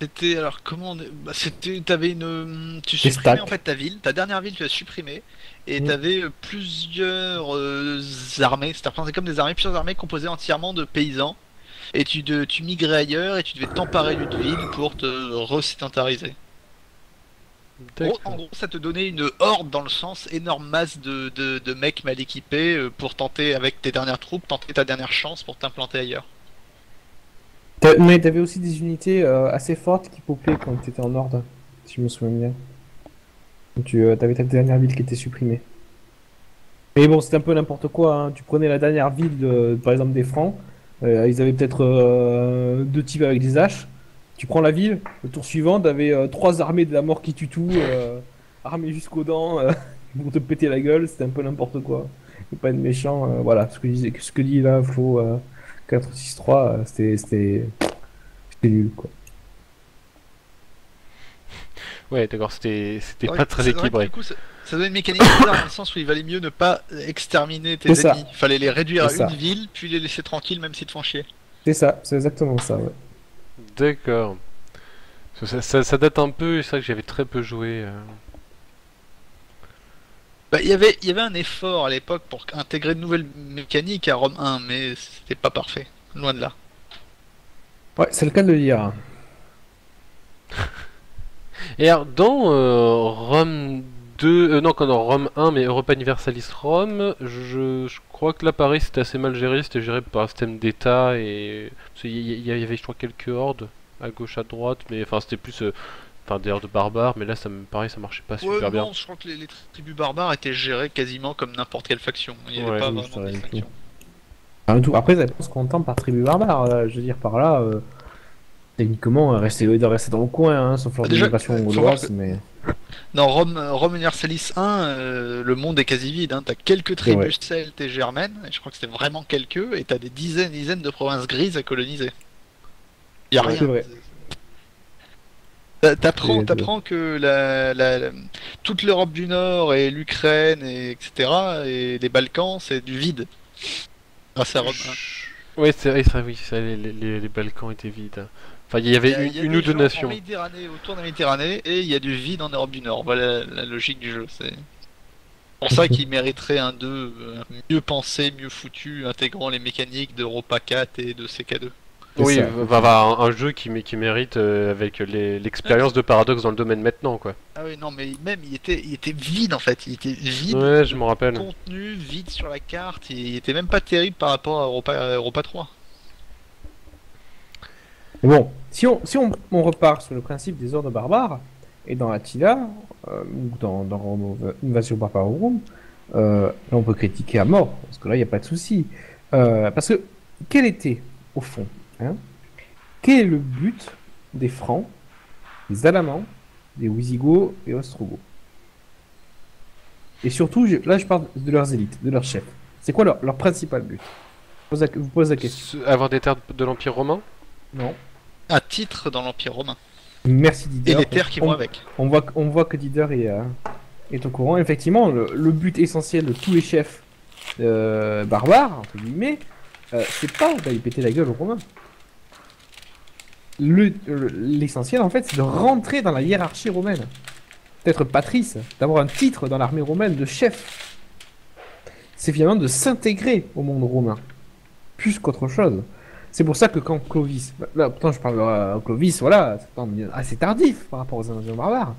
C'était alors comment bah, c'était t'avais une tu Des supprimais stacks. en fait ta ville, ta dernière ville tu l'as supprimée et Mm. t'avais plusieurs armées, c'était représenté comme des armées, plusieurs armées composées entièrement de paysans et tu migrais ailleurs et tu devais t'emparer d'une ville pour te resédentariser. En gros, ça te donnait une horde dans le sens énorme masse de mecs mal équipés pour tenter avec tes dernières troupes, tenter ta dernière chance pour t'implanter ailleurs. Mais t'avais aussi des unités assez fortes qui popaient quand t'étais en Horde, si je me souviens bien. Donc t'avais ta dernière ville qui était supprimée. Mais bon, c'était un peu n'importe quoi, hein. Tu prenais la dernière ville, par exemple des Francs, ils avaient peut-être deux types avec des haches. Tu prends la ville, le tour suivant, t'avais trois armées de la mort qui tue tout, armées jusqu'aux dents, pour te péter la gueule, c'était un peu n'importe quoi. Faut pas être méchant, voilà, ce que dit là Flo 463, c'était nul quoi. Ouais, d'accord, c'était Ouais, pas très c'est vrai que équilibré. du coup, ça donne une mécanique bizarre dans le sens où il valait mieux ne pas exterminer tes C'est ça. ennemis. Il fallait les réduire à C'est ça. une ville, puis les laisser tranquilles même s'ils te font chier. C'est exactement ça, ouais. D'accord. Ça date un peu, c'est vrai que j'avais très peu joué. Bah, il y avait un effort à l'époque pour intégrer de nouvelles mécaniques à Rome 1, mais c'était pas parfait. Loin de là. Ouais, c'est le cas de le dire. Et alors, dans Rome 2, non, quand dans Rome 1, mais Europa Universalis Rome, je crois que là, pareil, c'était assez mal géré, c'était géré par un système d'État, et parce qu'il y avait, je crois, quelques hordes, à gauche, à droite, mais enfin, c'était plus enfin, des hordes barbares, mais là, pareil, ça marchait pas super Ouais, bien. non, je crois que les tribus barbares étaient gérées quasiment comme n'importe quelle faction. Il n'y avait Ouais, pas oui, vraiment ça de va, distinction. Enfin, tout. Après, ça dépend ce qu'on entend par tribu barbare. Je veux dire, par là, techniquement, il doit rester dans le coin, hein, sauf lors Déjà, d'immigration faut voir gauloise, mais. Dans Rome Universalis 1, le monde est quasi vide. Hein. T'as quelques C'est vrai. tribus celtes et germaines, et je crois que c'était vraiment quelques, et t'as des dizaines de provinces grises à coloniser. Y a Ouais, rien. c'est vrai. T'apprends que toute l'Europe du Nord et l'Ukraine, et etc., et les Balkans, c'est du vide. Grâce à Rome 1. Ouais, c'est vrai, oui, les Balkans étaient vides. Enfin, il y avait Il y a une des ou deux gens nations. en Méditerranée, autour de la Méditerranée, et il y a du vide en Europe du Nord. Voilà la logique du jeu. C'est pour ça qu'il mériterait un 2 mieux pensé, mieux foutu, intégrant les mécaniques d'Europa 4 et de CK2. C'est Oui, ça. va avoir un jeu qui mérite avec l'expérience de Paradox dans le domaine maintenant, quoi. Ah oui, non, mais même il était vide en fait. Il était vide. Ouais, je me rappelle. Contenu, vide sur la carte. Il était même pas terrible par rapport à Europa 3. Mais bon, si on repart sur le principe des ordres barbares, et dans Attila, ou dans Invasion Barbarorum, là on peut critiquer à mort, parce que là il n'y a pas de souci. Parce que, quel était, au fond, hein, quel est le but des Francs, des Alamans, des Wisigoths et Ostrogoths? Et surtout, là je parle de leurs élites, de leurs chefs. C'est quoi leur principal but? Vous pose la question. Avoir des terres de l'Empire romain? Non. Un titre dans l'Empire romain. Merci Didier. Et les terres qui vont avec. On voit que Dider est au courant. Effectivement, le but essentiel de tous les chefs barbares, entre guillemets, c'est pas d'aller péter la gueule aux Romains. L'essentiel, en fait, c'est de rentrer dans la hiérarchie romaine. D'être patrice, d'avoir un titre dans l'armée romaine de chef. C'est finalement de s'intégrer au monde romain, plus qu'autre chose. C'est pour ça que quand Clovis, là pourtant je parle Clovis, voilà, c'est assez tardif par rapport aux invasions barbares,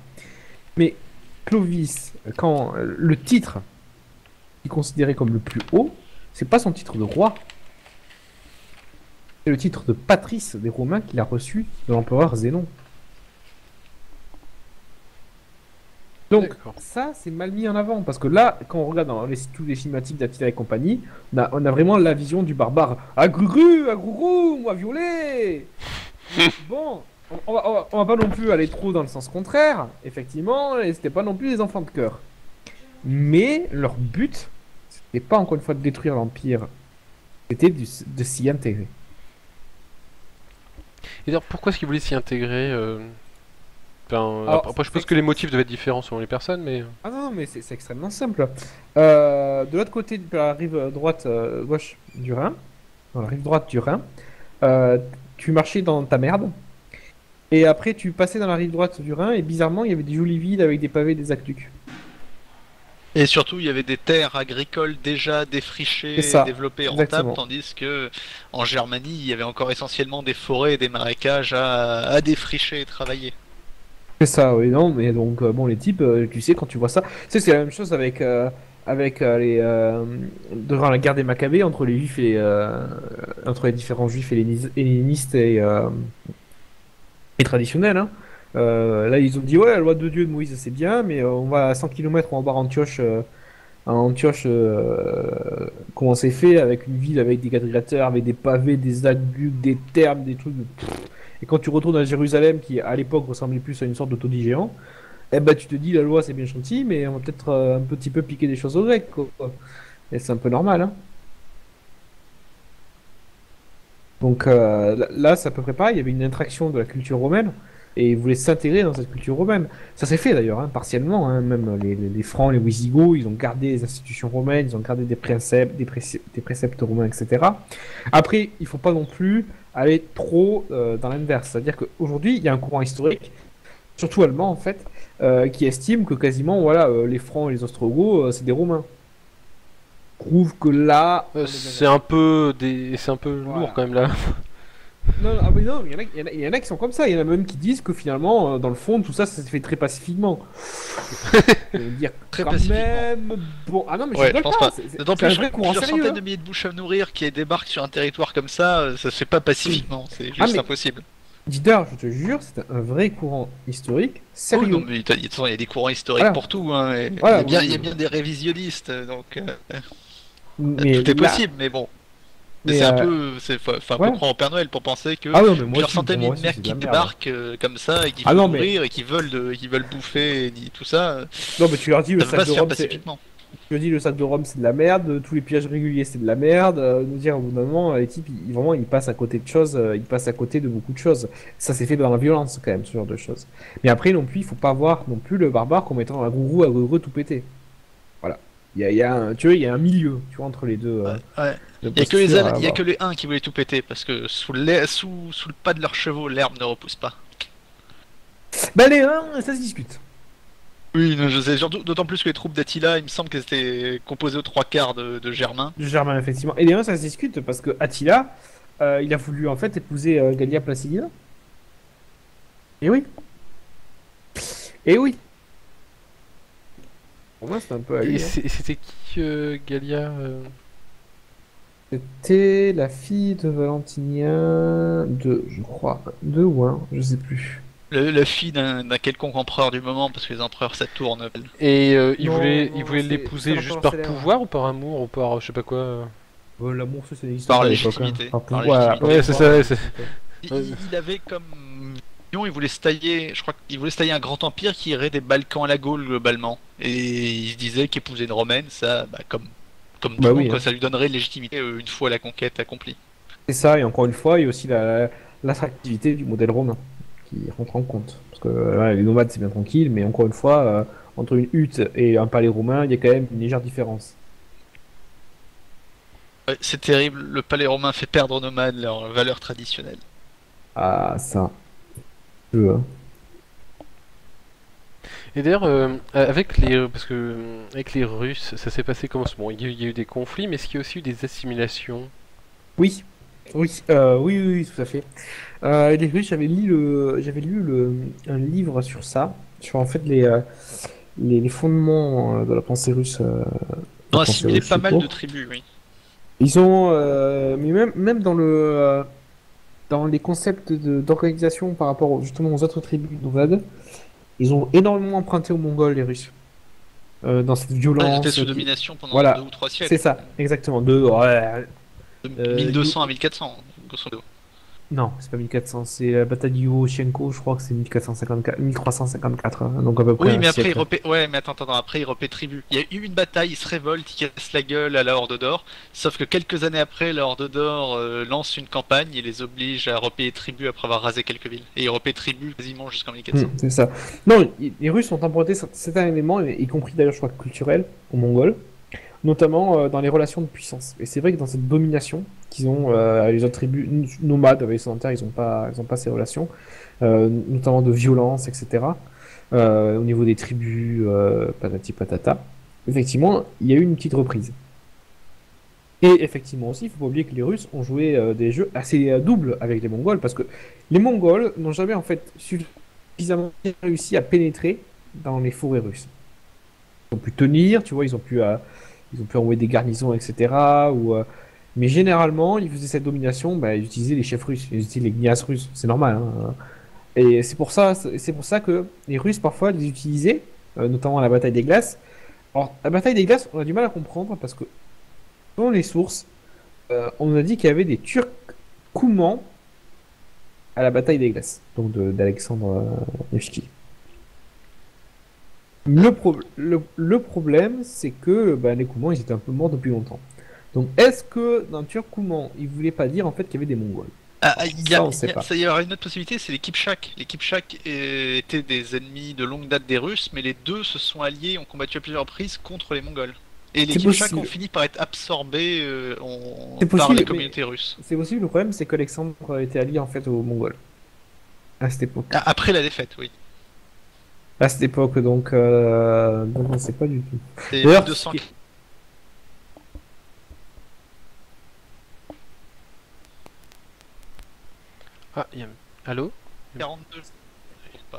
mais Clovis, quand le titre est considéré comme le plus haut, c'est pas son titre de roi, c'est le titre de patrice des Romains qu'il a reçu de l'empereur Zénon. Donc D'accord. ça, c'est mal mis en avant, parce que là, quand on regarde dans tous les cinématiques d'Attila et compagnie, on a vraiment la vision du barbare. Ah Gruru, ah Grourou, moi violet. Bon, on va pas non plus aller trop dans le sens contraire, effectivement, et c'était pas non plus des enfants de cœur. Mais leur but, c'était pas encore une fois de détruire l'Empire, c'était de s'y intégrer. Et d'ailleurs, pourquoi est-ce qu'ils voulaient s'y intégrer Alors, après, je suppose que les motifs devaient être différents selon les personnes, mais... Ah non, mais c'est extrêmement simple. De l'autre côté, de la rive droite, gauche du Rhin, dans la rive droite du Rhin, tu marchais dans ta merde, et après tu passais dans la rive droite du Rhin, et bizarrement, il y avait des jolies villes avec des pavés et des aqueducs. Et surtout, il y avait des terres agricoles déjà défrichées, C'est ça, développées, exactement. rentables, tandis que en Germanie, il y avait encore essentiellement des forêts et des marécages à défricher et travailler. C'est ça, oui, non, mais donc, bon, les types, tu sais, quand tu vois ça, tu sais, c'est la même chose avec durant la guerre des Maccabées, entre les juifs entre les différents juifs hellénistes et traditionnels, hein. Là, ils ont dit, ouais, la loi de Dieu de Moïse, c'est bien, mais on va à 100 km, on va voir Antioche, comment c'est fait, avec une ville, avec des quadrilatères, avec des pavés, des aqueducs, des thermes, des trucs. Et quand tu retournes à Jérusalem, qui à l'époque ressemblait plus à une sorte de taudis géant, eh ben tu te dis, la loi c'est bien gentil, mais on va peut-être un petit peu piquer des choses aux Grecs, quoi. Et c'est un peu normal, hein. Donc là, c'est à peu près pareil, il y avait une attraction de la culture romaine, et ils voulaient s'intégrer dans cette culture romaine. Ça s'est fait d'ailleurs, hein, partiellement, hein, même les Francs, les Wisigoths, ils ont gardé les institutions romaines, ils ont gardé des préceptes, des préceptes romains, etc. Après, il faut pas non plus aller trop dans l'inverse. C'est-à-dire qu'aujourd'hui, il y a un courant historique, surtout allemand en fait, qui estime que quasiment, voilà, les Francs et les Ostrogoths, c'est des Romains. Prouve que là, on c'est exagère. c'est un peu Voilà. lourd quand même là. Non, non, ah, mais non, il y en a qui sont comme ça. Il y en a même qui disent que finalement, dans le fond, tout ça, ça se fait très pacifiquement. Je veux dire, Très quand pacifiquement. même. Bon, ah non, mais je Ouais, je rigole pense pas. pas. C'est D'autant c'est un plus vrai courant plusieurs sérieux, centaines hein. de milliers de bouches à nourrir qui débarquent sur un territoire comme ça se fait pas pacifiquement. C'est juste Ah, mais impossible. Didar, je te jure, c'est un vrai courant historique Oh non, sérieux. mais de toute façon, il y a des courants historiques Voilà. pour tout. Hein, et Voilà, il y a bien des révisionnistes, donc mais tout est là, possible. Mais bon, mais c'est un peu, faut un peu ouais. croire au Père Noël pour penser que Ah non, mais moi plusieurs aussi, pour centaines de moi milliers de aussi, mecs c'est de qui la merde. débarquent comme ça et qui Ah faut non, mais nourrir et qui veulent bouffer et tout ça, non, mais tu leur dis le ça peut sac pas de se faire Rome, c'est pacifiquement. tu leur dis le sac de Rome, c'est de la merde. Tous les pillages réguliers, c'est de la merde. Nous dire au bout d'un moment, les types, vraiment, ils passent à côté de choses. Ils passent à côté de beaucoup de choses. Ça s'est fait dans la violence quand même, ce genre de choses. Mais après, non plus, il faut pas voir non plus le barbare comme étant un gourou, tout pété. Voilà. Tu vois, il y a un milieu, tu vois, entre les deux. Ouais. Deux Il y a que les postures à il y a avoir. que les uns qui voulaient tout péter parce que sous le pas de leurs chevaux, l'herbe ne repousse pas. Bah les uns, ça se discute. Oui, non, je sais, d'autant plus que les troupes d'Attila, il me semble qu'elles étaient composées aux trois quarts de Germains. Du Germain, effectivement. Et les uns, ça se discute parce que Attila, il a voulu en fait épouser Gallia Placidina. Et oui. Et oui. Pour moi, c'est un peu à Et lui, hein. c'était qui Galia C'était la fille de Valentinien de, je crois, de ou un, je sais plus. La fille d'un quelconque empereur du moment, parce que les empereurs ça tourne. Et Non, il non, voulait c'est l'épouser un juste empereur par célèbre. pouvoir ou par amour ou par je sais pas quoi. L'amour, ça n'existe Par pas à l'époque, hein. légitimité, Par par pouvoir, légitimité. Ouais, c'est ça, ouais, c'est- Il avait comme vision, il voulait se tailler, je crois qu'il voulait se tailler un grand empire qui irait des Balkans à la Gaule globalement. Et il se disait qu'épouser une romaine, ça, comme tout Bah le oui, monde, quoi, hein. ça lui donnerait légitimité une fois la conquête accomplie. C'est ça, et encore une fois, il y a aussi l'attractivité du modèle romain qui rentre en compte. Parce que les nomades, c'est bien tranquille, mais encore une fois, entre une hutte et un palais romain, il y a quand même une légère différence. Ouais, c'est terrible, le palais romain fait perdre aux nomades leurs valeurs traditionnelles. Ah, ça. Je- Et d'ailleurs, parce que avec les Russes, ça s'est passé comment? Bon, il y a eu des conflits, mais est-ce qu'il y a aussi eu des assimilations? Oui. Oui, oui, tout à fait. Les Russes, j'avais lu un livre sur ça, sur en fait les fondements de la pensée russe, Ils la ont pensée assimilé russe pas tout mal de court. tribus, oui. Ils ont, mais même dans les concepts d'organisation par rapport justement aux autres tribus nomades, ils ont énormément emprunté aux Mongols, les Russes, dans cette Ah, ils étaient violence sous qui... domination pendant deux Voilà, ou trois c'est siècles, quand ça, même. exactement. Ouais, De You- 1200 à 1400, grosso modo. Non, c'est pas 1400, c'est la bataille du Yuoshenko, je crois que c'est 1454, 1354, hein, donc à peu près Oui, un mais après, siècle. ouais, mais attends, après, ils repatribuent. Il y a eu une bataille, ils se révoltent, ils cassent la gueule à la Horde d'Or, sauf que quelques années après, la Horde d'Or lance une campagne et les oblige à repayer tribut après avoir rasé quelques villes. Et ils repaient tribut quasiment jusqu'en 1400. C'est ça. Non, les Russes ont emprunté certains éléments, y compris d'ailleurs, je crois, culturels, aux Mongols, notamment dans les relations de puissance. Et c'est vrai que dans cette domination qu'ils ont, avec les autres tribus nomades, avec les sédentaires, ils ont pas ces relations, notamment de violence, etc. Au niveau des tribus, patati patata. Effectivement, il y a eu une petite reprise. Et effectivement aussi, il faut pas oublier que les Russes ont joué des jeux assez doubles avec les Mongols, parce que les Mongols n'ont jamais en fait suffisamment réussi à pénétrer dans les forêts russes. Ils ont pu tenir, tu vois, ils ont pu envoyer des garnisons, etc. Mais généralement, ils faisaient cette domination, bah, ils utilisaient les chefs russes, ils utilisaient les gnasses russes, c'est normal, hein. Et c'est pour ça que les Russes parfois les utilisaient, notamment à la bataille des glaces. Alors, la bataille des glaces, on a du mal à comprendre parce que dans les sources, on a dit qu'il y avait des Turcs Coumans à la bataille des glaces, donc d'Alexandre Nevsky. Le problème, c'est que bah, les Coumans, ils étaient un peu morts depuis longtemps. Donc, est-ce que dans Turc Couman, ils voulaient pas dire en fait qu'il y avait des Mongols? Ah, Ça, on sait pas. ça y aura une autre possibilité, c'est les Kipchaks. Les Kipchaks étaient des ennemis de longue date des Russes, mais les deux se sont alliés, ont combattu à plusieurs reprises contre les Mongols. Et les C'est Kipchaks ont possible. fini par être absorbés C'est par les possible, mais communautés russes. c'est possible. Le problème, c'est qu'Alexandre était allié en fait aux Mongols à cette époque. Ah, après la défaite, oui. À cette époque, donc on sait pas du tout. C'est D'ailleurs, 1242. Ah, allô?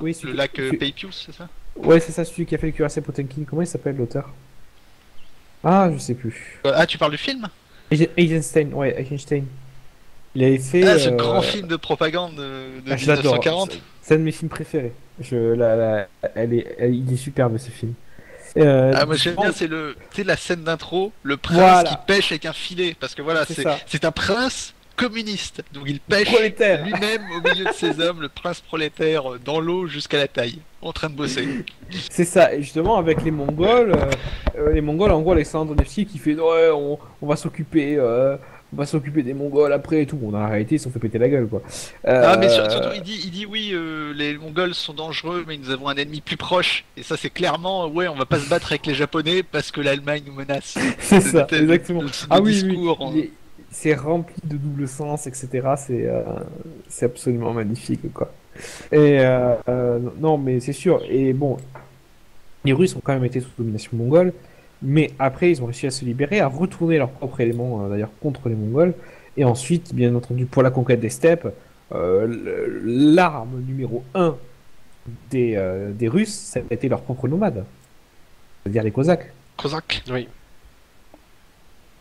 oui, Le lac Peipius, c'est ça? ouais, c'est ça, celui qui a fait le cuirassé Potemkin. Comment il s'appelle l'auteur? Ah, je sais plus. Ah, tu parles du film? Eisenstein, ouais, Eisenstein. Il avait fait. Ah, ce grand film de propagande de je l'adore. 1940. C'est un de mes films préférés. Il est superbe ce film. Ah, moi j'aime bon, bien, c'est la scène d'intro, le prince Voilà. qui pêche avec un filet, parce que voilà, C'est ça. c'est un prince communiste, donc il pêche Prolétaire. lui-même au milieu de ses hommes, le prince prolétaire dans l'eau jusqu'à la taille, en train de bosser. C'est ça. Et justement, avec les Mongols, en gros, Alexandre Nevsky qui fait ouais, on va s'occuper. On va s'occuper des Mongols après et tout. Bon, dans la réalité, ils se sont fait péter la gueule, quoi. Ah, mais Euh, surtout, il dit oui, les Mongols sont dangereux, mais nous avons un ennemi plus proche, et ça c'est clairement, ouais, on va pas se battre avec les Japonais parce que l'Allemagne nous menace. C'est ça, le- exactement. le Ah oui, discours, oui. C'est rempli de double sens, etc. C'est absolument magnifique, quoi. Et non, mais c'est sûr. Et bon, les Russes ont quand même été sous domination mongole, mais après, ils ont réussi à se libérer, à retourner leurs propres éléments, d'ailleurs, contre les Mongols. Et ensuite, bien entendu, pour la conquête des steppes, l'arme numéro un des Russes, ça a été leurs propres nomades, c'est-à-dire les Cosaques. Cosaque. Oui.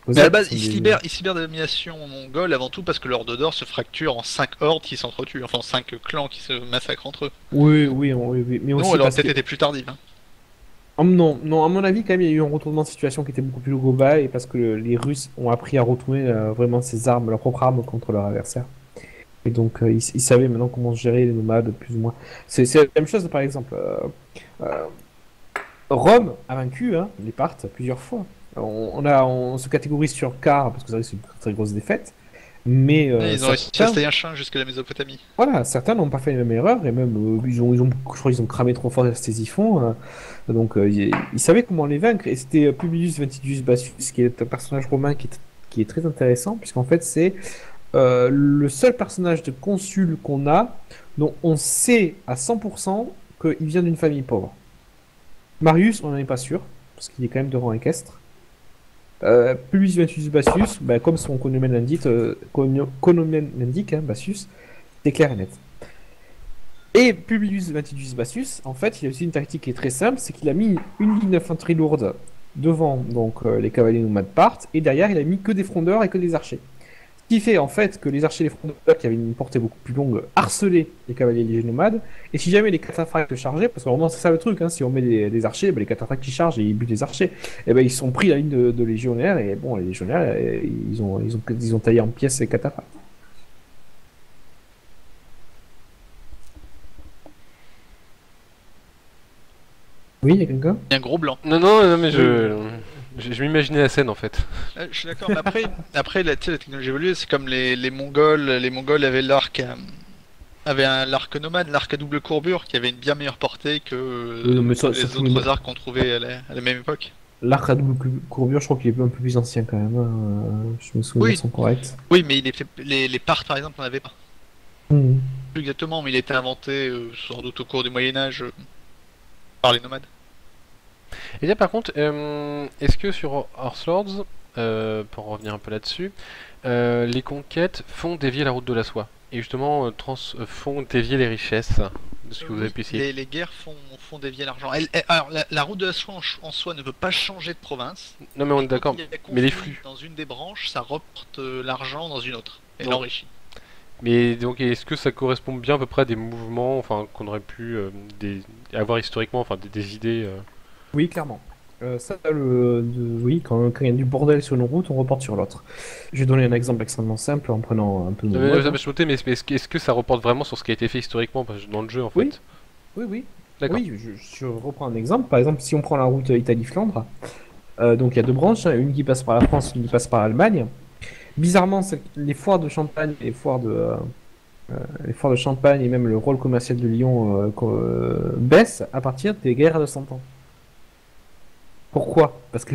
Mais à la Cosaques base, sont ils se libèrent de la domination mongole avant tout parce que l'Horde d'Or se fracture en 5 hordes qui s'entretuent, enfin 5 clans qui se massacrent entre eux. Oui, oui, oui, oui, mais aussi Non, elle aurait parce peut-être que... été plus tardive. Hein. Non, non, à mon avis, quand même, il y a eu un retournement de situation qui était beaucoup plus global et parce que les Russes ont appris à retourner vraiment ces armes, leurs propres armes contre leurs adversaires. Et donc, ils savaient maintenant comment gérer les nomades, plus ou moins. C'est la même chose, par exemple. Euh, Rome a vaincu hein, les Parthes plusieurs fois. On se catégorise sur Car parce que c'est une très grosse défaite. Mais Ils ont réussi à se tailler un chemin jusqu'à la Mésopotamie. voilà, certains n'ont pas fait la même erreur et même je crois qu'ils ont cramé trop fort Ctésiphon. Donc ils savaient comment les vaincre et c'était Publius Ventidius Bassus qui est un personnage romain qui qui est très intéressant, puisqu'en fait, c'est le seul personnage de consul qu'on a dont on sait à 100% qu'il vient d'une famille pauvre. Marius, on n'en est pas sûr, parce qu'il est quand même de rang équestre. Publius Ventus Bassus, bah, comme son cognomen l'indique, hein, Bassus, c'est clair et net. Et Publius Ventus Bassus, en fait, il a aussi une tactique qui est très simple, c'est qu'il a mis une ligne d'infanterie lourde devant donc les cavaliers nomades partent, et derrière il a mis que des frondeurs et que des archers. Ce qui fait en fait que les archers et les frondeurs qui avaient une portée beaucoup plus longue harcelaient les cavaliers légers nomades, et si jamais les cataphractes chargeaient, parce que vraiment c'est ça le truc, hein, si on met des archers, bah, les cataphractes qui chargent et ils butent les archers, et ben ils sont pris la ligne de légionnaires, et bon les légionnaires ils ont taillé en pièces les cataphractes. Oui, il y a quelqu'un? Il y a un gros blanc. Non, mais je m'imaginais la scène en fait. Je suis d'accord, mais après tu sais, la technologie évolue, c'est comme les Mongols. Les Mongols avaient l'arc nomade, l'arc à double courbure, qui avait une bien meilleure portée que mais ça, les autres arcs qu'on trouvait à la même époque. L'arc à double courbure, je crois qu'il est un peu plus ancien quand même, hein. Je me souviens, Oui. ils sont corrects. Oui, mais les parts par exemple, on n'avait pas. Mhm. Plus exactement, mais il a été inventé sans doute au cours du Moyen-Âge par les nomades. Et là par contre, est-ce que sur Horselords, pour revenir un peu là-dessus, les conquêtes font dévier la route de la soie et justement font dévier les richesses de ce que vous avez pu essayer. Les guerres font dévier l'argent. Alors, la route de la soie en soi ne veut pas changer de province. Non mais on est d'accord, Quand il y a mais les conflit flux. dans une des branches, ça reporte l'argent dans une autre et Non. l'enrichit. Mais donc est-ce que ça correspond bien à peu près à des mouvements enfin, qu'on aurait pu avoir historiquement, enfin des idées Oui, clairement. Oui, quand il y a du bordel sur une route, on reporte sur l'autre. Je vais donner un exemple extrêmement simple en prenant un peu de mode. Je me mais est-ce que ça reporte vraiment sur ce qui a été fait historiquement dans le jeu en fait? Oui. Oui. D'accord. Oui, je reprends un exemple. Par exemple, si on prend la route Italie-Flandre, donc il y a deux branches, hein, une qui passe par la France, une qui passe par l'Allemagne. Bizarrement, les foires de Champagne, les foires de Champagne et même le rôle commercial de Lyon baissent à partir des guerres de 100 ans. Pourquoi? Parce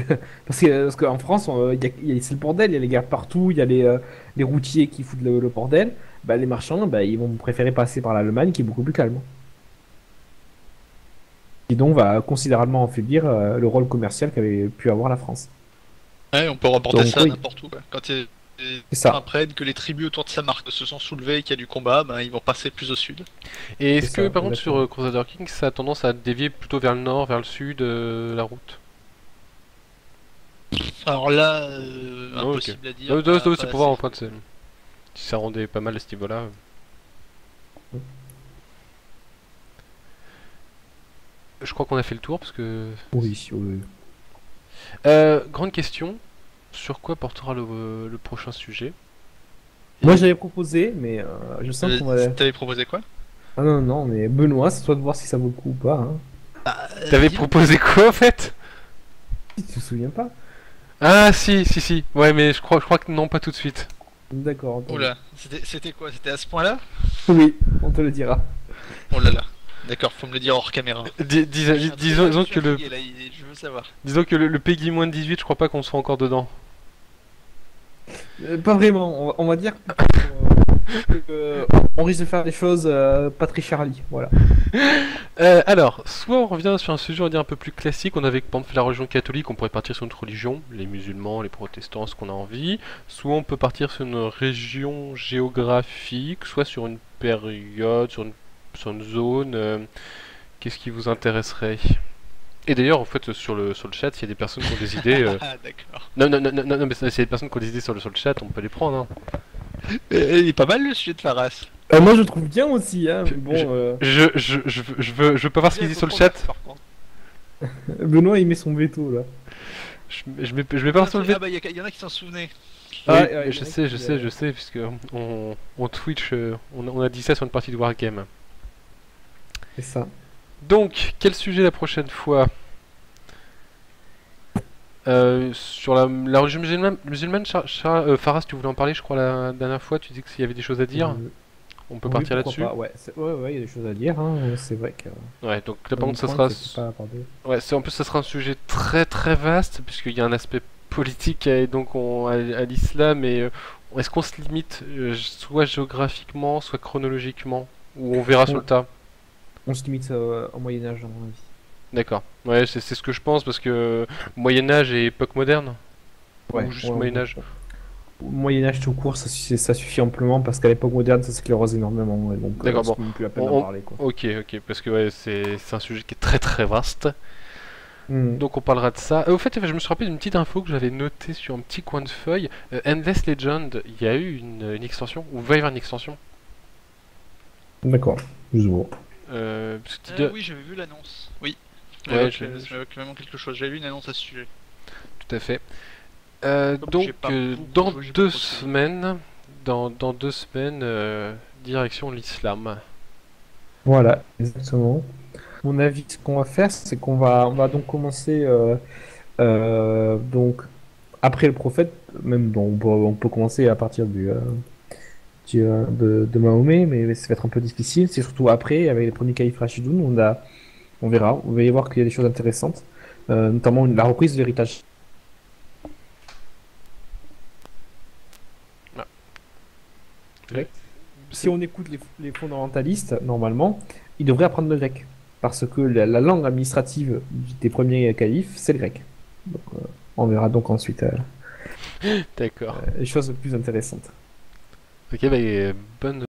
qu'en France, c'est le bordel, il y a les guerres partout, il y a les routiers qui foutent le bordel. Bah, les marchands, bah, ils vont préférer passer par l'Allemagne qui est beaucoup plus calme. Et donc va considérablement affaiblir le rôle commercial qu'avait pu avoir la France. Ouais, on peut reporter Donc, ça oui. n'importe où. Quoi. Quand il C'est ça. apprennent que les tribus autour de Samarque se sont soulevées et qu'il y a du combat, ben, ils vont passer plus au sud. Et est-ce C'est que ça, par contre sur exactement. Crusader Kings ça a tendance à dévier plutôt vers le nord, vers le sud la route? Alors là, Ah, ok. impossible à dire. C'est pour voir en fait si ça rendait pas mal à ce niveau-là. Je crois qu'on a fait le tour parce que... Oui, oui. grande question, sur quoi portera le prochain sujet? Moi j'avais proposé, mais je sens qu'on va. T'avais proposé quoi? Ah non, mais Benoît, c'est toi de voir si ça vaut le coup ou pas. Hein. T'avais proposé quoi en fait? Tu te souviens pas? Ah si. Ouais mais je crois que non, pas tout de suite. D'accord. Entendu. Oula, c'était quoi? C'était à ce point-là? Oui, on te le dira. Oh là là. D'accord, faut me le dire hors caméra. Disons que le... Là, je veux savoir. Disons que le Peggy moins de 18, je crois pas qu'on soit encore dedans. Pas vraiment. On va dire on risque de faire des choses pas très Charlie. Voilà. Alors, soit on revient sur un sujet on va dire un peu plus classique, on avait par exemple la religion catholique, on pourrait partir sur notre religion, les musulmans, les protestants, ce qu'on a envie. Soit on peut partir sur une région géographique, soit sur une période, sur une zone. Qu'est-ce qui vous intéresserait? Et d'ailleurs, en fait, sur le chat, il y a des personnes qui ont des idées. Ah, d'accord. Non, mais c'est des personnes qui ont des idées sur le chat, on peut les prendre. Hein. Il est pas mal le sujet de Faras. Moi je trouve bien aussi. Hein, mais bon, Je veux pas voir ce qu'il dit sur le chat. Benoît il met son veto là. Je mets pas sur le Ah bah, il y en a qui s'en souvenaient. Oui, Ouais, je sais, puisque on Twitch, on a dit ça sur une partie de Wargame. C'est ça. Donc, quel sujet la prochaine fois? Sur la religion musulmane, Faras, tu voulais en parler, je crois, la dernière fois, tu disais qu'il y avait des choses à dire. On peut Oui, partir pourquoi là-dessus. pas, ouais, il y a des choses à dire. Hein, c'est vrai que. Ouais, donc là, par contre, ça sera. Ouais, en plus, ça sera un sujet très très vaste, puisqu'il y a un aspect politique et donc à l'islam et est-ce qu'on se limite soit géographiquement, soit chronologiquement, ou on verra sur le tas? On se limite au Moyen-Âge, à mon avis. D'accord. Ouais, c'est ce que je pense parce que Moyen Âge et époque moderne, ou juste Moyen Âge. Au Moyen-Âge tout court, ça suffit amplement parce qu'à l'époque moderne, ça sclérose énormément. Et donc, D'accord, bon. c'est même plus la peine On- d'en on- parler, quoi. Ok, ok, parce que ouais, c'est un sujet qui est très très vaste. Hmm. Donc on parlera de ça. Au fait, je me suis rappelé d'une petite info que j'avais notée sur un petit coin de feuille. Endless Legend, il y a eu une extension, ou va y avoir une extension. D'accord, plus ou moins. Parce que tu dis- Oui, j'avais vu l'annonce. Oui. Ouais, Ça m'évoque vraiment quelque chose. J'avais vu une annonce à ce sujet. Tout à fait. Comme j'ai Donc pas beaucoup dans joué, j'ai pas deux trop suivi. semaines, dans 2 semaines, direction l'islam. Voilà, exactement. Mon avis, ce qu'on va faire, c'est on va donc commencer donc après le prophète, même bon, on peut commencer à partir de Mahomet, mais ça va être un peu difficile. C'est surtout après, avec les premiers califes Rashidoun, on verra. On va y voir qu'il y a des choses intéressantes, notamment la reprise de l'héritage. Ah. Grec. Si on écoute les fondamentalistes, normalement, ils devraient apprendre le grec. Parce que la langue administrative des premiers califes, c'est le grec. Donc, on verra donc ensuite D'accord. les choses plus intéressantes. Ok, bah, bonne